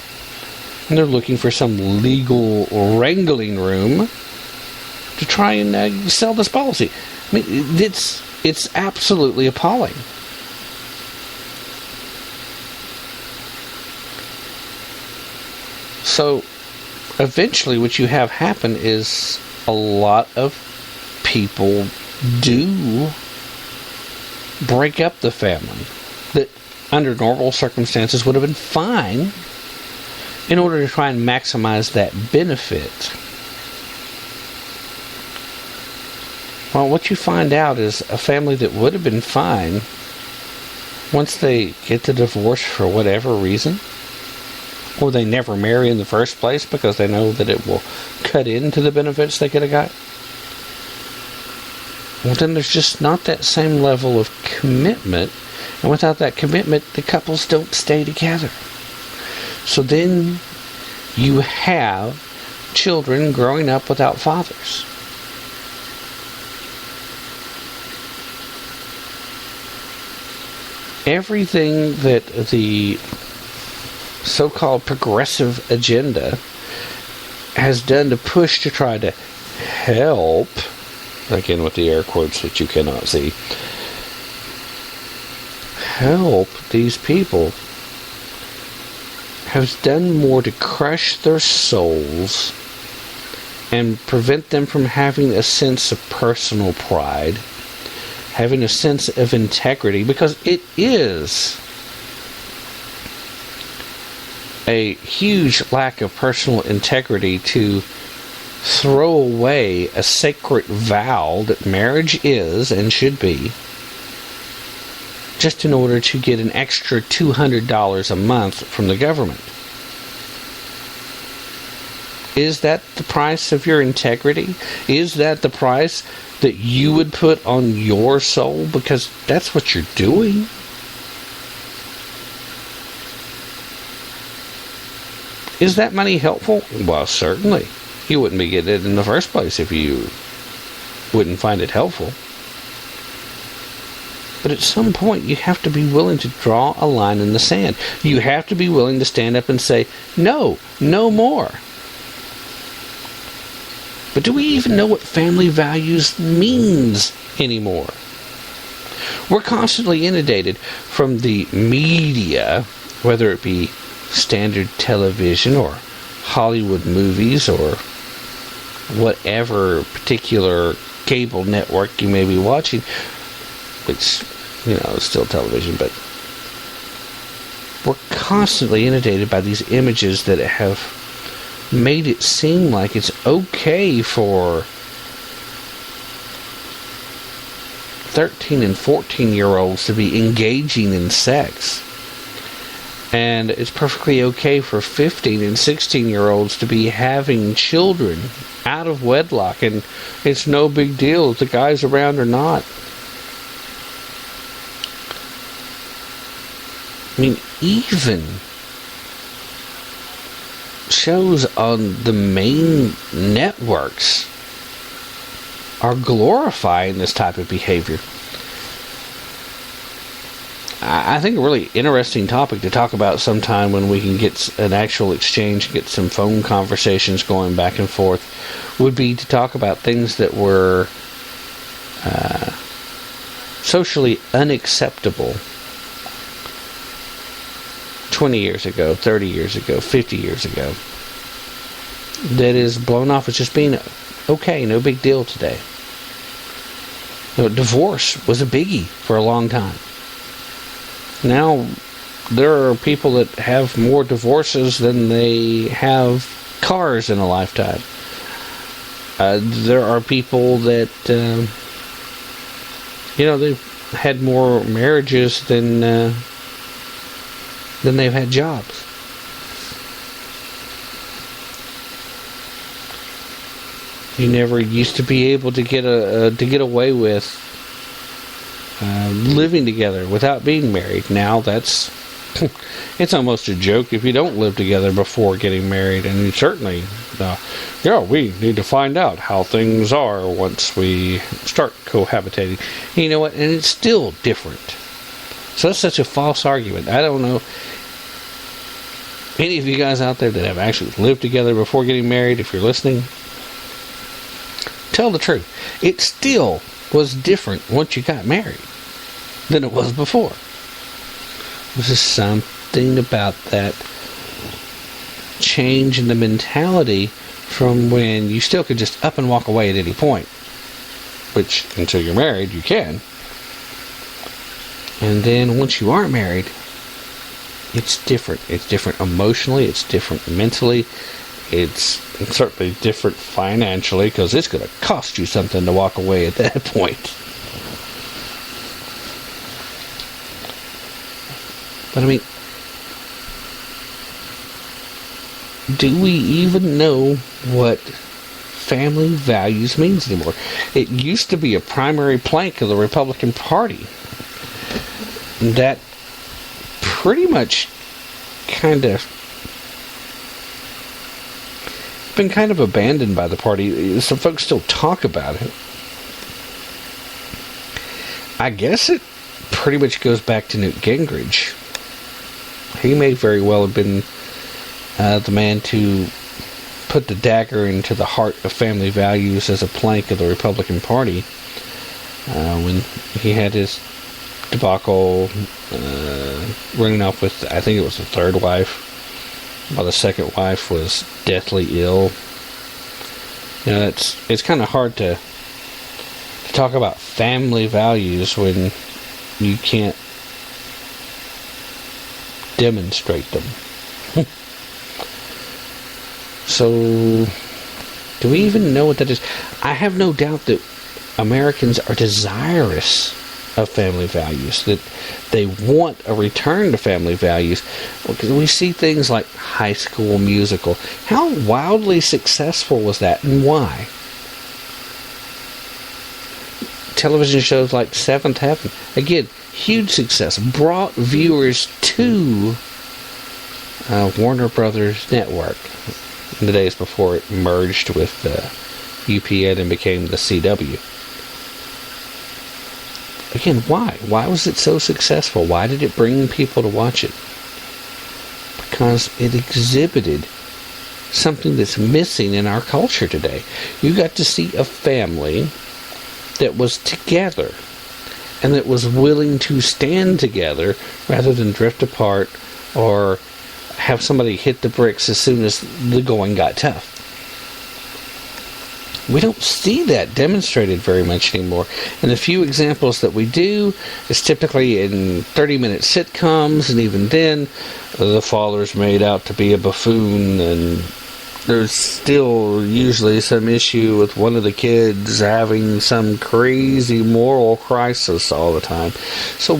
and they're looking for some legal wrangling room to try and sell this policy. I mean, it's absolutely appalling. So, eventually what you have happen is a lot of people do break up the family that under normal circumstances would have been fine in order to try and maximize that benefit. Well, what you find out is a family that would have been fine, once they get the divorce for whatever reason, or they never marry in the first place because they know that it will cut into the benefits they could have got, well, then there's just not that same level of commitment. And without that commitment, the couples don't stay together. So then you have children growing up without fathers. Everything that the so-called progressive agenda has done to push to try to help, again with the air quotes that you cannot see, help these people, has done more to crush their souls and prevent them from having a sense of personal pride, having a sense of integrity, because it is a huge lack of personal integrity to throw away a sacred vow that marriage is and should be, just in order to get an extra $200 a month from the government. Is that the price of your integrity? Is that the price that you would put on your soul? Because that's what you're doing. Is that money helpful? Well, certainly. You wouldn't be getting it in the first place if you wouldn't find it helpful. But at some point, you have to be willing to draw a line in the sand. You have to be willing to stand up and say, no, no more. But do we even know what family values means anymore? We're constantly inundated from the media, whether it be standard television or Hollywood movies or whatever particular cable network you may be watching, which, is still television, but we're constantly inundated by these images that have made it seem like it's okay for 13 and 14-year-olds to be engaging in sex. And it's perfectly okay for 15 and 16-year-olds to be having children out of wedlock, and it's no big deal if the guy's around or not. I mean, even shows on the main networks are glorifying this type of behavior. I think a really interesting topic to talk about sometime when we can get an actual exchange, get some phone conversations going back and forth, would be to talk about things that were socially unacceptable 20 years ago, 30 years ago, 50 years ago, that is blown off as just being okay, no big deal today. Divorce was a biggie for a long time. Now, there are people that have more divorces than they have cars in a lifetime. There are people that, they've had more marriages than they've had jobs. You never used to be able to get away with living together without being married. Now that's it's almost a joke if you don't live together before getting married. And you certainly, we need to find out how things are once we start cohabitating. You know what? And it's still different. So that's such a false argument. I don't know any of you guys out there that have actually lived together before getting married. If you're listening, tell the truth. It still was different once you got married than it was before. There's just something about that change in the mentality from when you still could just up and walk away at any point, which until you're married you can. And then once you aren't married, it's different. It's different emotionally, it's different mentally, it's certainly different financially, because it's going to cost you something to walk away at that point. But I mean, do we even know what family values means anymore? It used to be a primary plank of the Republican Party that pretty much been kind of abandoned by the party. Some folks still talk about it. I guess it pretty much goes back to Newt Gingrich. He may very well have been the man to put the dagger into the heart of family values as a plank of the Republican Party when he had his debacle running off with, I think it was the third wife, while the second wife was deathly ill. It's kind of hard to talk about family values when you can't demonstrate them. So, do we even know what that is? I have no doubt that Americans are desirous of family values, that they want a return to family values. Because we see things like High School Musical. How wildly successful was that, and why? Television shows like Seventh Heaven, again, huge success, brought viewers to Warner Brothers Network in the days before it merged with UPN and became the CW. Again, why? Why was it so successful? Why did it bring people to watch it? Because it exhibited something that's missing in our culture today. You got to see a family that was together and that was willing to stand together rather than drift apart or have somebody hit the bricks as soon as the going got tough. We don't see that demonstrated very much anymore. And the few examples that we do is typically in 30-minute sitcoms, and even then, the father's made out to be a buffoon, and there's still usually some issue with one of the kids having some crazy moral crisis all the time. So,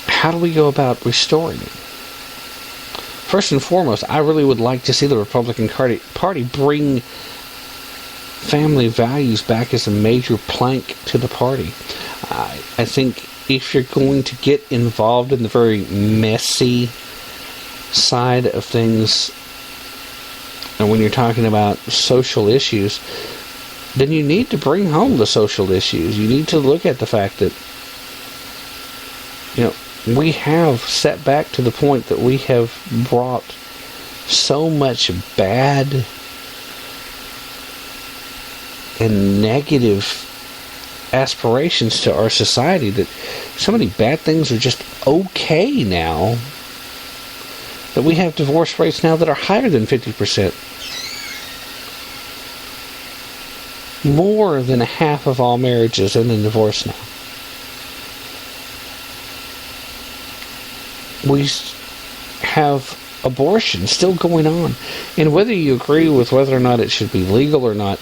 how do we go about restoring it? First and foremost, I really would like to see the Republican Party bring family values back as a major plank to the party. I think if you're going to get involved in the very messy side of things, and when you're talking about social issues, then you need to bring home the social issues. You need to look at the fact that, we have set back to the point that we have brought so much bad and negative aspirations to our society that so many bad things are just okay now, that we have divorce rates now that are higher than 50%. More than half of all marriages end in divorce now. We have abortion still going on. And whether you agree with whether or not it should be legal or not,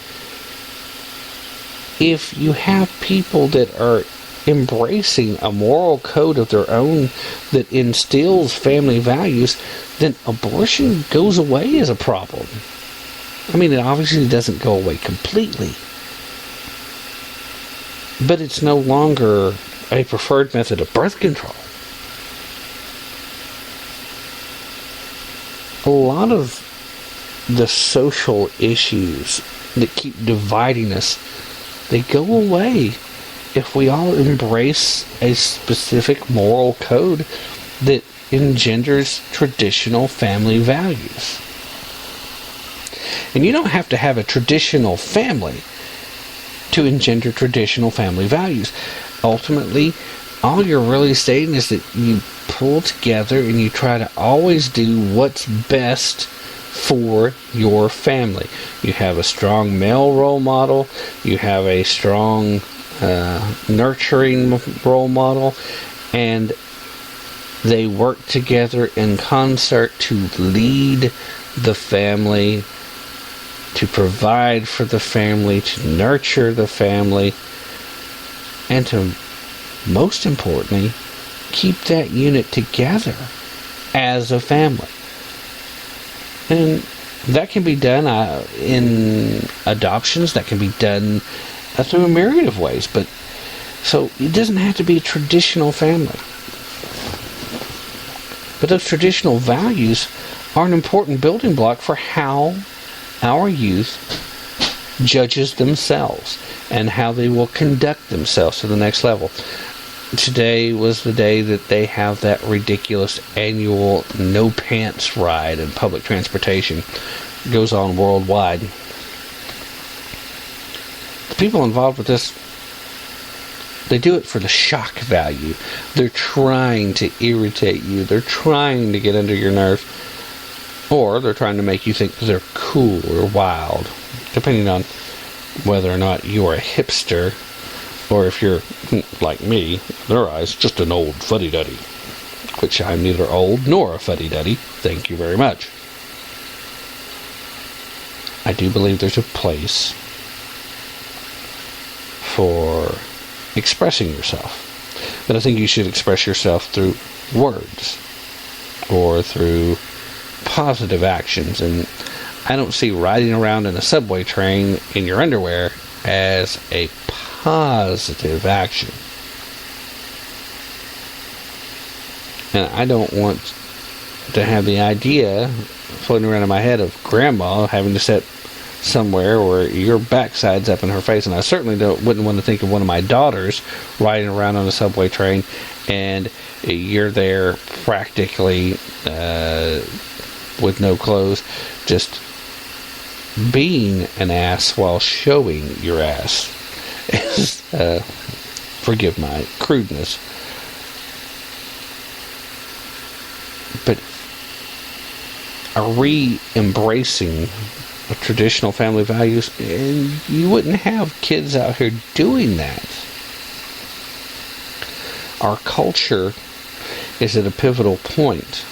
if you have people that are embracing a moral code of their own that instills family values, then abortion goes away as a problem. I mean, it obviously doesn't go away completely, but it's no longer a preferred method of birth control. A lot of the social issues that keep dividing us, they go away if we all embrace a specific moral code that engenders traditional family values. And you don't have to have a traditional family to engender traditional family values. Ultimately, all you're really saying is that you pull together and you try to always do what's best for your family. You have a strong male role model, you have a strong nurturing role model, and they work together in concert to lead the family, to provide for the family, to nurture the family, and to, most importantly, keep that unit together as a family. And that can be done in adoptions, that can be done through a myriad of ways. But so it doesn't have to be a traditional family. But those traditional values are an important building block for how our youth judges themselves and how they will conduct themselves to the next level. Today was the day that they have that ridiculous annual no pants ride in public transportation. It goes on worldwide. The people involved with this, they do it for the shock value. They're trying to irritate you. They're trying to get under your nerve. Or they're trying to make you think they're cool or wild, depending on whether or not you're a hipster, or if you're, like me, in their eyes, just an old fuddy-duddy. Which I'm neither old nor a fuddy-duddy. Thank you very much. I do believe there's a place for expressing yourself. But I think you should express yourself through words or through positive actions. And I don't see riding around in a subway train in your underwear as a positive action. And I don't want to have the idea floating around in my head of grandma having to sit somewhere where your backside's up in her face. And I certainly wouldn't want to think of one of my daughters riding around on a subway train and you're there practically with no clothes, just being an ass while showing your ass. Forgive my crudeness. But are we embracing traditional family values? And you wouldn't have kids out here doing that. Our culture is at a pivotal point.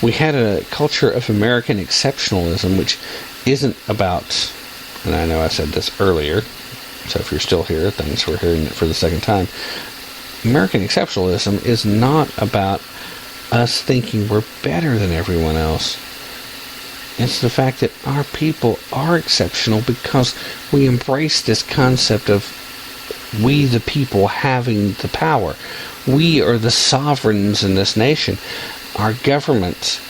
We had a culture of American exceptionalism, which isn't about, and I know I said this earlier, so if you're still here, thanks for hearing it for the second time. American exceptionalism is not about us thinking we're better than everyone else. It's the fact that our people are exceptional because we embrace this concept of we the people having the power. We are the sovereigns in this nation. Our government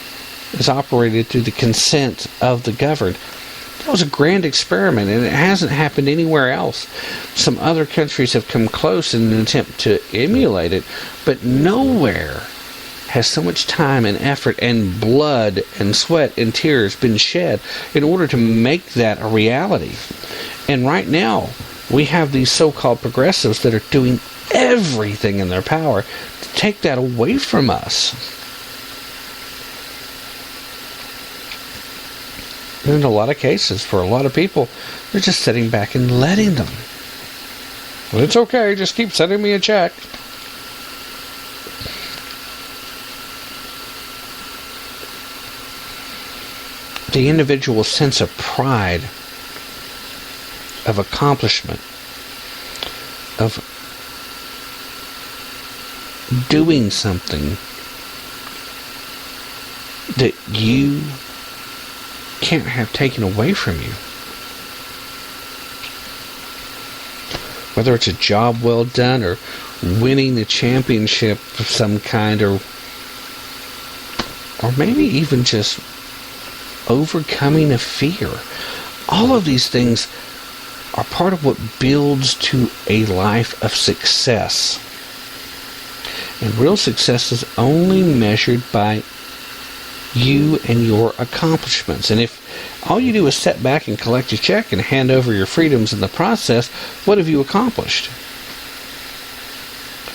is operated through the consent of the governed. That was a grand experiment, and it hasn't happened anywhere else. Some other countries have come close in an attempt to emulate it, but nowhere has so much time and effort and blood and sweat and tears been shed in order to make that a reality. And right now, we have these so-called progressives that are doing everything in their power to take that away from us. And in a lot of cases, for a lot of people, they're just sitting back and letting them. Well, it's okay, just keep sending me a check. The individual sense of pride, of accomplishment, of doing something that you can't have taken away from you. Whether it's a job well done or winning a championship of some kind, or maybe even just overcoming a fear. All of these things are part of what builds to a life of success. And real success is only measured by you and your accomplishments. And if all you do is sit back and collect a check and hand over your freedoms in the process, what have you accomplished?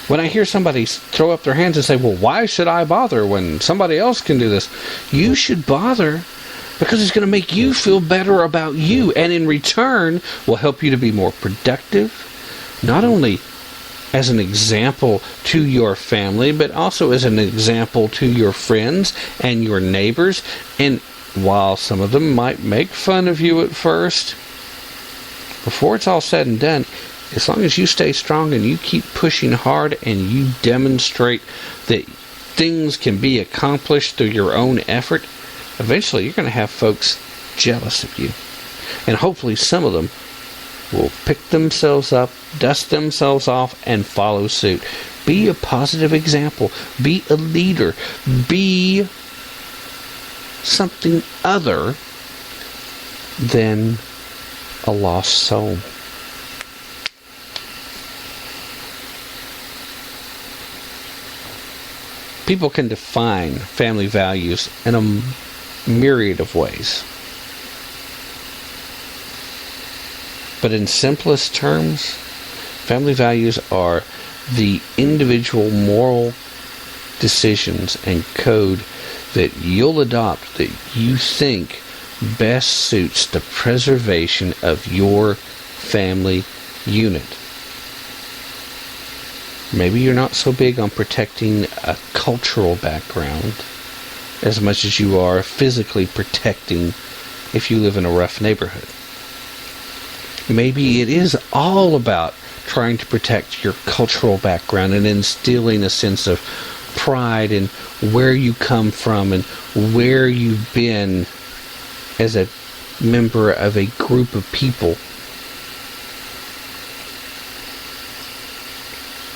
When I hear somebody throw up their hands and say, well, why should I bother when somebody else can do this? You should bother because it's going to make you feel better about you, and in return will help you to be more productive, not only as an example to your family, but also as an example to your friends and your neighbors. And while some of them might make fun of you at first, before it's all said and done, as long as you stay strong and you keep pushing hard and you demonstrate that things can be accomplished through your own effort, eventually you're going to have folks jealous of you. And hopefully some of them will pick themselves up, dust themselves off, and follow suit. Be a positive example. Be a leader. Be something other than a lost soul. People can define family values in a myriad of ways. But in simplest terms, family values are the individual moral decisions and code that you'll adopt that you think best suits the preservation of your family unit. Maybe you're not so big on protecting a cultural background as much as you are physically protecting if you live in a rough neighborhood. Maybe it is all about trying to protect your cultural background and instilling a sense of pride in where you come from and where you've been as a member of a group of people.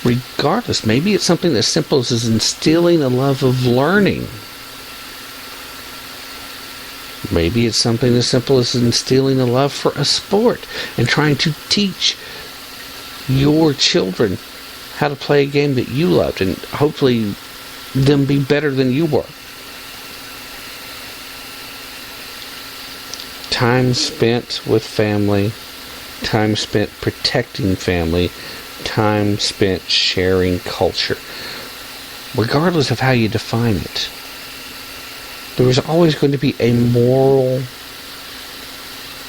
Regardless, maybe it's something as simple as instilling a love of learning. Maybe it's something as simple as instilling a love for a sport and trying to teach your children how to play a game that you loved and hopefully them be better than you were. Time spent with family, time spent protecting family, time spent sharing culture. Regardless of how you define it, there is always going to be a moral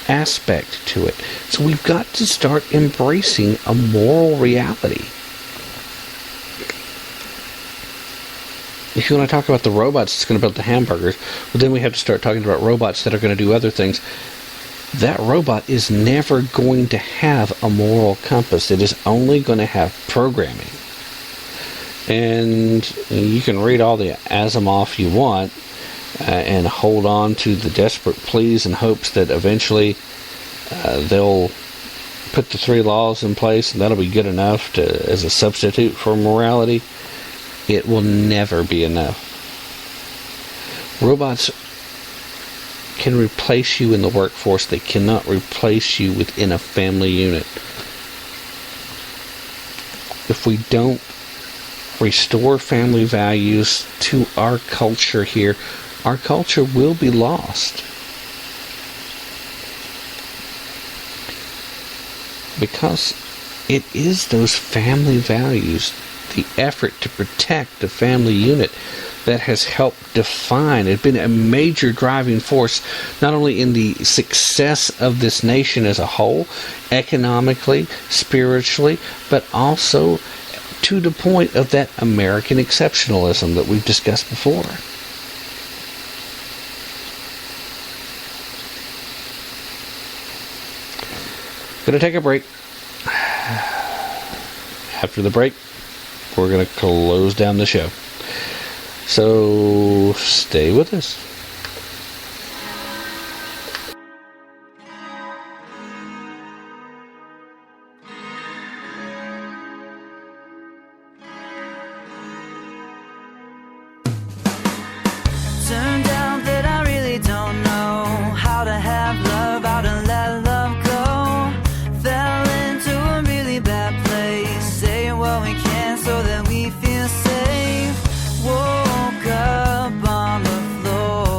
aspect to it. So we've got to start embracing a moral reality. If you want to talk about the robots that's going to build the hamburgers, well, then we have to start talking about robots that are going to do other things. That robot is never going to have a moral compass. It is only going to have programming. And you can read all the Asimov you want and hold on to the desperate pleas and hopes that eventually they'll put the 3 laws in place and that'll be good enough as a substitute for morality. It will never be enough. Robots can replace you in the workforce. They cannot replace you within a family unit. If we don't restore family values to our culture here, our culture will be lost. Because it is those family values, the effort to protect the family unit, that has helped define, it's been a major driving force, not only in the success of this nation as a whole, economically, spiritually, but also to the point of that American exceptionalism that we've discussed before. Going to take a break. After the break, we're going to close down the show. So stay with us. Turned out that I really don't know how to have love, how to let love go. Fell into a really bad place, saying what we can so that we feel safe. Woke up on the floor.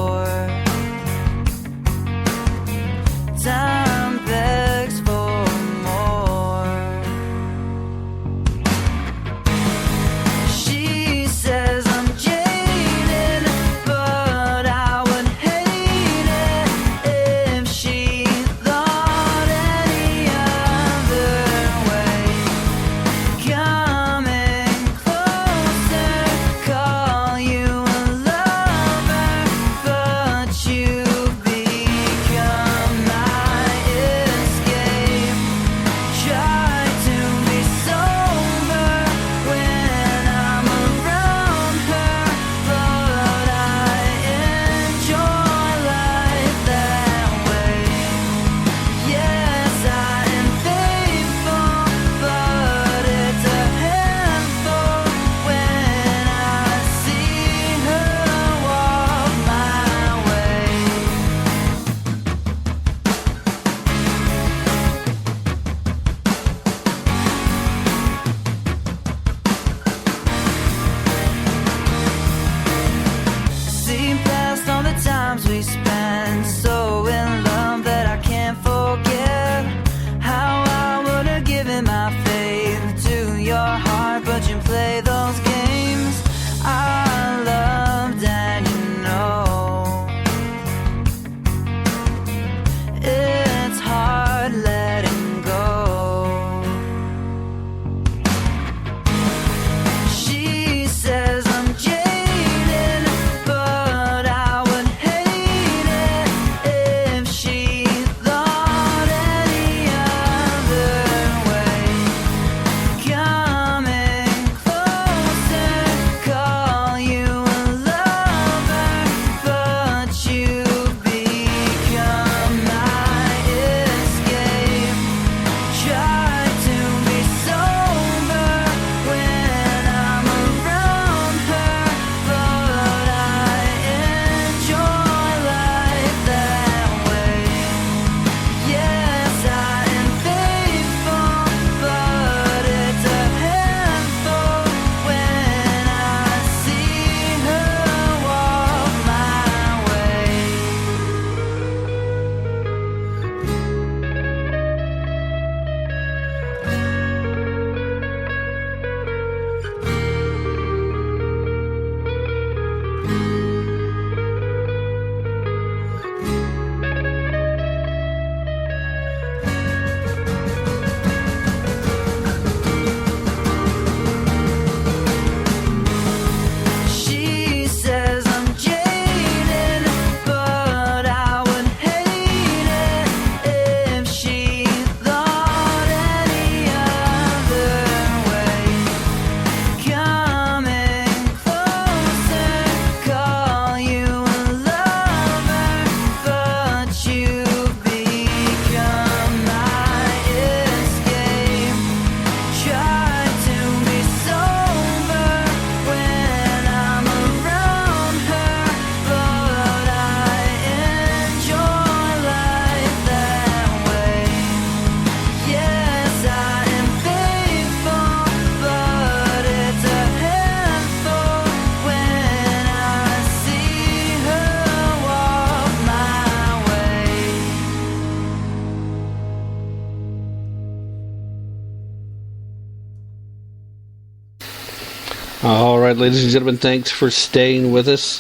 All right, ladies and gentlemen, thanks for staying with us.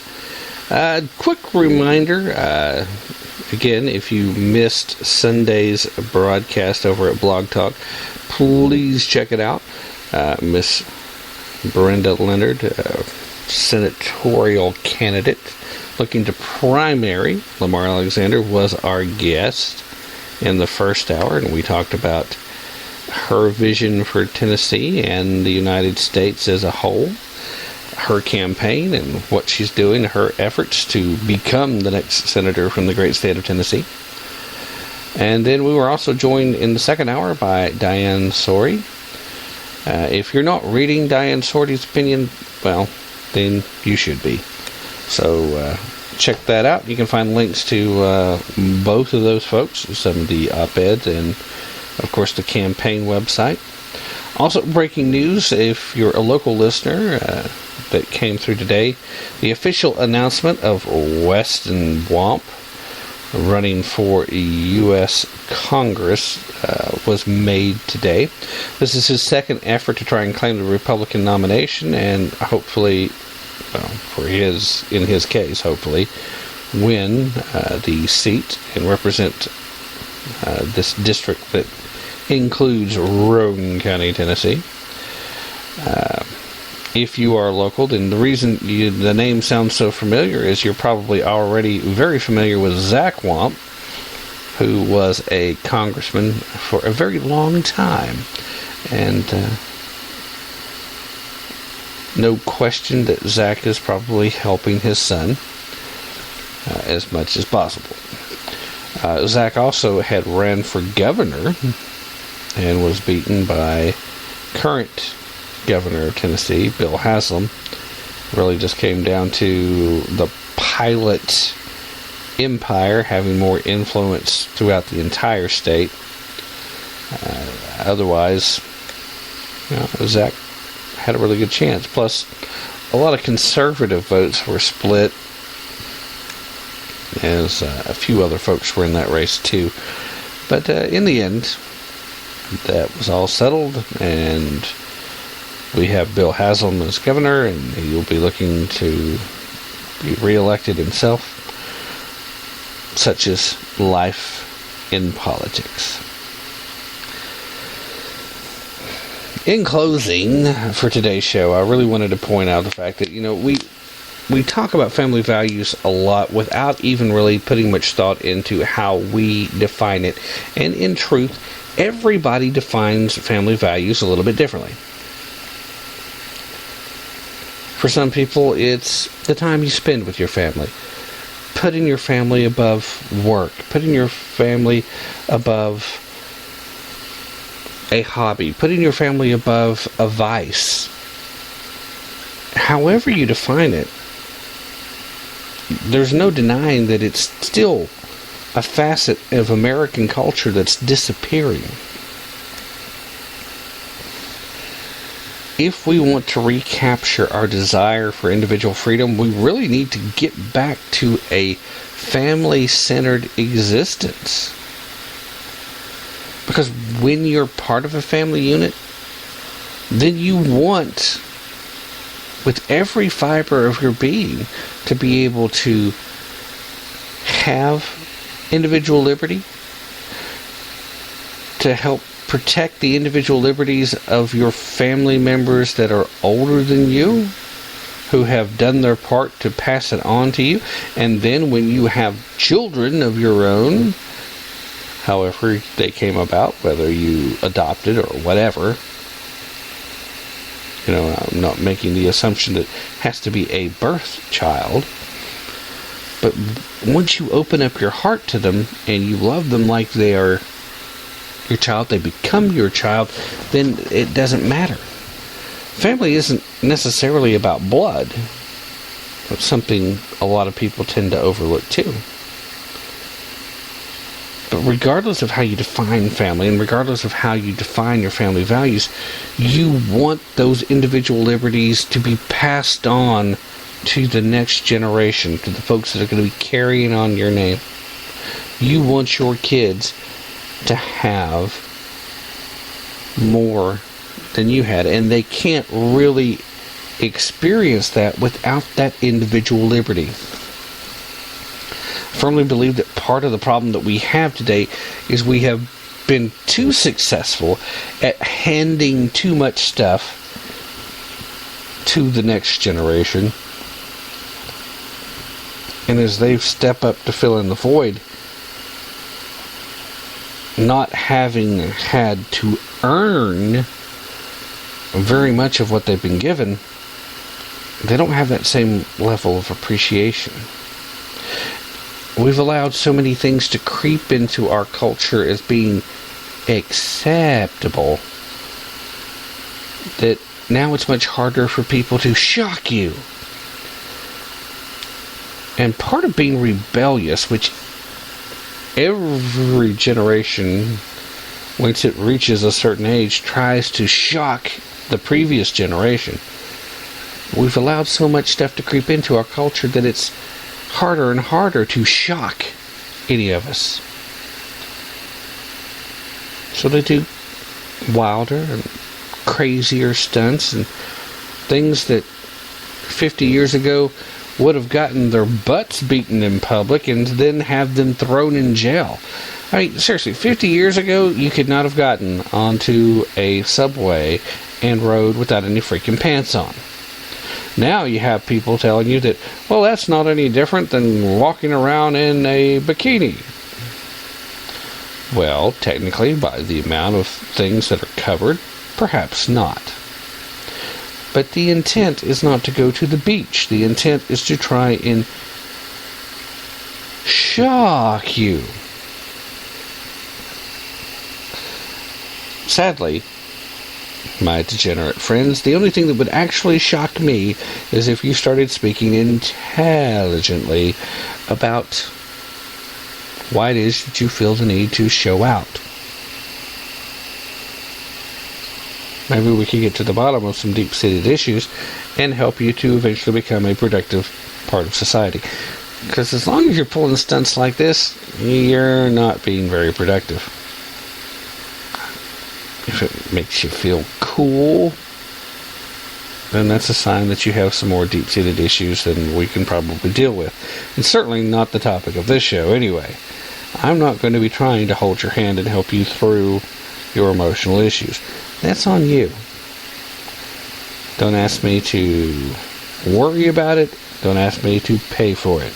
Quick reminder, again, if you missed Sunday's broadcast over at Blog Talk, please check it out. Miss Brenda Leonard, senatorial candidate looking to primary Lamar Alexander, was our guest in the first hour, and we talked about her vision for Tennessee and the United States as a whole, her campaign and what she's doing, her efforts to become the next senator from the great state of Tennessee. And then we were also joined in the second hour by Diane Sori. If you're not reading Diane Sori's opinion, well, then you should be. So check that out. You can find links to both of those folks, some of the op-eds, and of course the campaign website. Also, breaking news, if you're a local listener that came through today, the official announcement of Weston Wamp running for U.S. Congress was made today. This is his second effort to try and claim the Republican nomination, and hopefully, well, in his case, hopefully, win the seat and represent this district that includes Roane County, Tennessee. If you are local, then the reason the name sounds so familiar is you're probably already very familiar with Zach Wamp, who was a congressman for a very long time. And no question that Zach is probably helping his son as much as possible. Zach also had ran for governor and was beaten by current governor of Tennessee, Bill Haslam. Really just came down to the pilot empire having more influence throughout the entire state. Otherwise, Zach had a really good chance. Plus, a lot of conservative votes were split, as a few other folks were in that race too. But in the end, that was all settled, and we have Bill Haslam as governor, and he'll be looking to be reelected himself. Such is life in politics. In closing, for today's show, I really wanted to point out the fact that, we talk about family values a lot without even really putting much thought into how we define it. And in truth, everybody defines family values a little bit differently. For some people, it's the time you spend with your family. Putting your family above work. Putting your family above a hobby. Putting your family above a vice. However you define it, there's no denying that it's still a facet of American culture that's disappearing. If we want to recapture our desire for individual freedom, we really need to get back to a family-centered existence. Because when you're part of a family unit, then you want, with every fiber of your being, to be able to have individual liberty, to help protect the individual liberties of your family members that are older than you, who have done their part to pass it on to you. And then when you have children of your own, however they came about, whether you adopted or whatever, I'm not making the assumption that it has to be a birth child. But once you open up your heart to them and you love them like they are your child, they become your child, then it doesn't matter. Family isn't necessarily about blood. It's something a lot of people tend to overlook too. But regardless of how you define family, and regardless of how you define your family values, you want those individual liberties to be passed on to the next generation, to the folks that are going to be carrying on your name. You want your kids to have more than you had, and they can't really experience that without that individual liberty. I firmly believe that part of the problem that we have today is we have been too successful at handing too much stuff to the next generation. And as they step up to fill in the void, not having had to earn very much of what they've been given, they don't have that same level of appreciation. We've allowed so many things to creep into our culture as being acceptable that now it's much harder for people to shock you. And part of being rebellious, which every generation, once it reaches a certain age, tries to shock the previous generation. We've allowed so much stuff to creep into our culture that it's harder and harder to shock any of us. So they do wilder and crazier stunts and things that 50 years ago would have gotten their butts beaten in public and then have them thrown in jail. I mean, seriously, 50 years ago, you could not have gotten onto a subway and rode without any freaking pants on. Now you have people telling you that, well, that's not any different than walking around in a bikini. Well, technically, by the amount of things that are covered, perhaps not. But the intent is not to go to the beach. The intent is to try and shock you. Sadly, my degenerate friends, the only thing that would actually shock me is if you started speaking intelligently about why it is that you feel the need to show out. Maybe we can get to the bottom of some deep-seated issues and help you to eventually become a productive part of society. Because as long as you're pulling stunts like this, you're not being very productive. If it makes you feel cool, then that's a sign that you have some more deep-seated issues than we can probably deal with. And certainly not the topic of this show anyway. I'm not going to be trying to hold your hand and help you through your emotional issues. That's on you. Don't ask me to worry about it. Don't ask me to pay for it.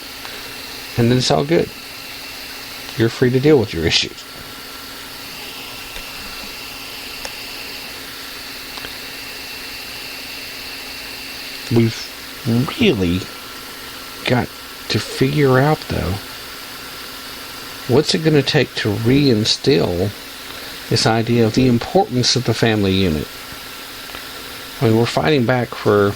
And then it's all good. You're free to deal with your issues. We've really got to figure out, though, what's it going to take to reinstill this idea of the importance of the family unit. I mean, we're fighting back for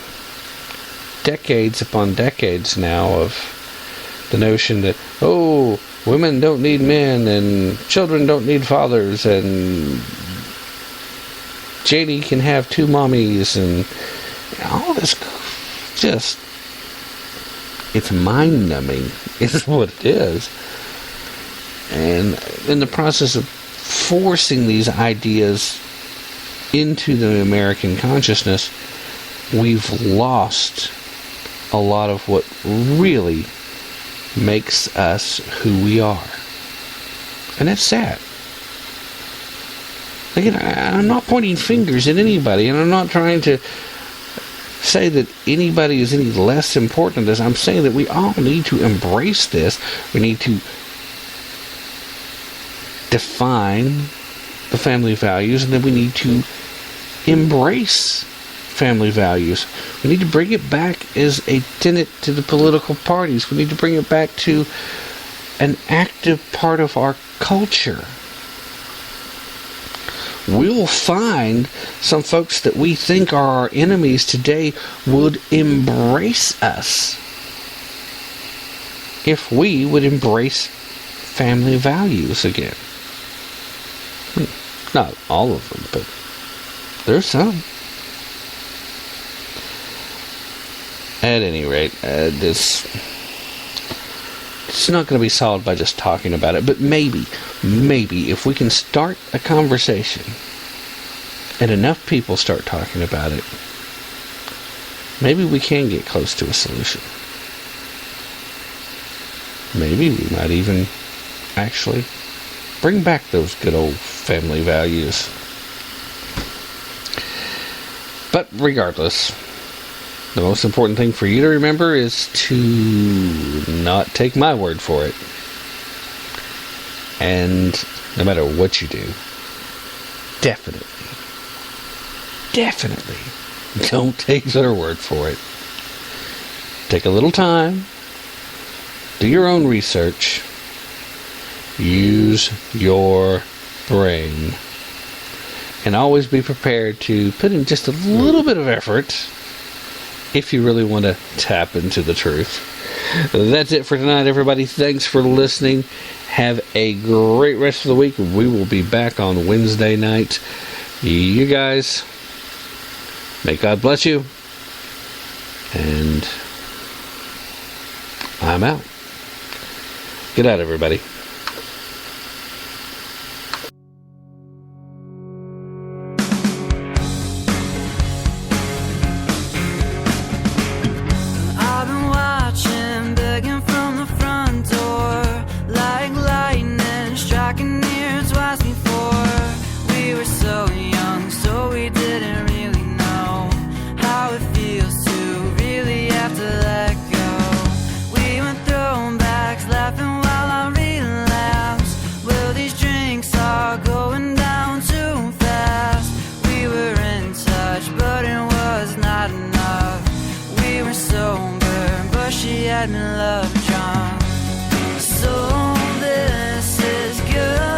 decades upon decades now of the notion that, oh, women don't need men and children don't need fathers and Janie can have two mommies and all this just, it's mind-numbing is what it is. And in the process of forcing these ideas into the American consciousness, we've lost a lot of what really makes us who we are. And that's sad. Again, I'm not pointing fingers at anybody, and I'm not trying to say that anybody is any less important than this. I'm saying that we all need to embrace this. We need to define the family values, and then we need to embrace family values. We need to bring it back as a tenet to the political parties. We need to bring it back to an active part of our culture. We'll find some folks that we think are our enemies today would embrace us if we would embrace family values again. Not all of them, but there's some. At any rate, it's not going to be solved by just talking about it, but maybe if we can start a conversation and enough people start talking about it, maybe we can get close to a solution. Maybe we might even actually bring back those good old family values. But regardless, the most important thing for you to remember is to not take my word for it. And no matter what you do, definitely don't take their word for it. Take a little time, do your own research, use your brain, and always be prepared to put in just a little bit of effort if you really want to tap into the truth. That's it for tonight, everybody. Thanks for listening. Have a great rest of the week. We will be back on Wednesday night. You guys, may God bless you. And I'm out. Good night, everybody. I've been watching, begging from the front door, like lightning striking near twice before. We were so young, so we didn't really know how it feels to really have to let go. We went throwbacks, laughing while I relapsed. Well, these drinks are going down too fast. We were in touch, but it was not enough. We were sober, but she had me love drunk. So this is goodbye.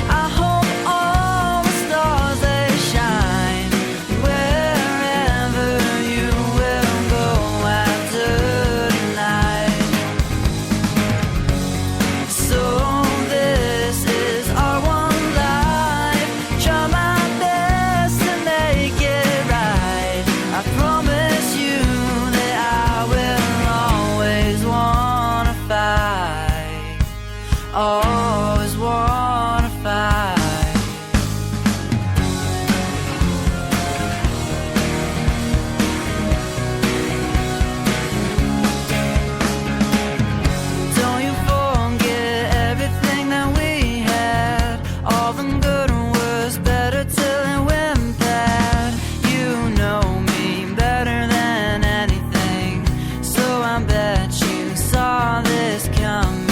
I hope all the stars they shine wherever you will go after tonight. So this is our one life. Try my best to make it right. I promise you that I will always wanna fight. Always wanna fight. Don't you forget everything that we had. All the good was better till it went bad. You know me better than anything, so I bet you saw this coming.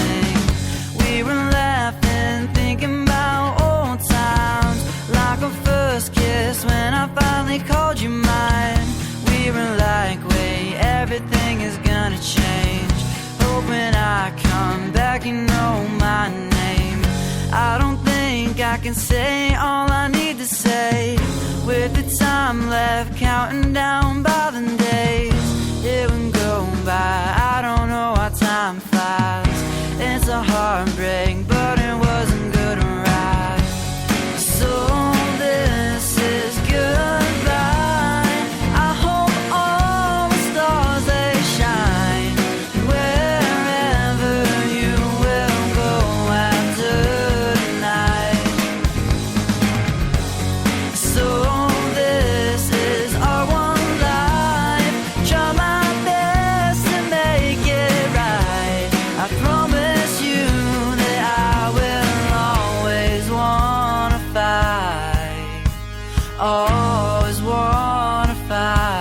We were laughing, thinking about old times, like our first kiss when I finally called you mine. We were like, wait, everything is gonna change. Hope when I come back, you know my name. I don't think I can say all I need to say. With the time left, counting down by the days, it would go by. I don't know how time flies. It's a heartbreak, but it wasn't good and right. So this is goodbye. I hope all the stars they shine wherever you will go after tonight. So this is our one life. Try my best to make it right. I promise you that I will always wanna fight. Always wanna fight.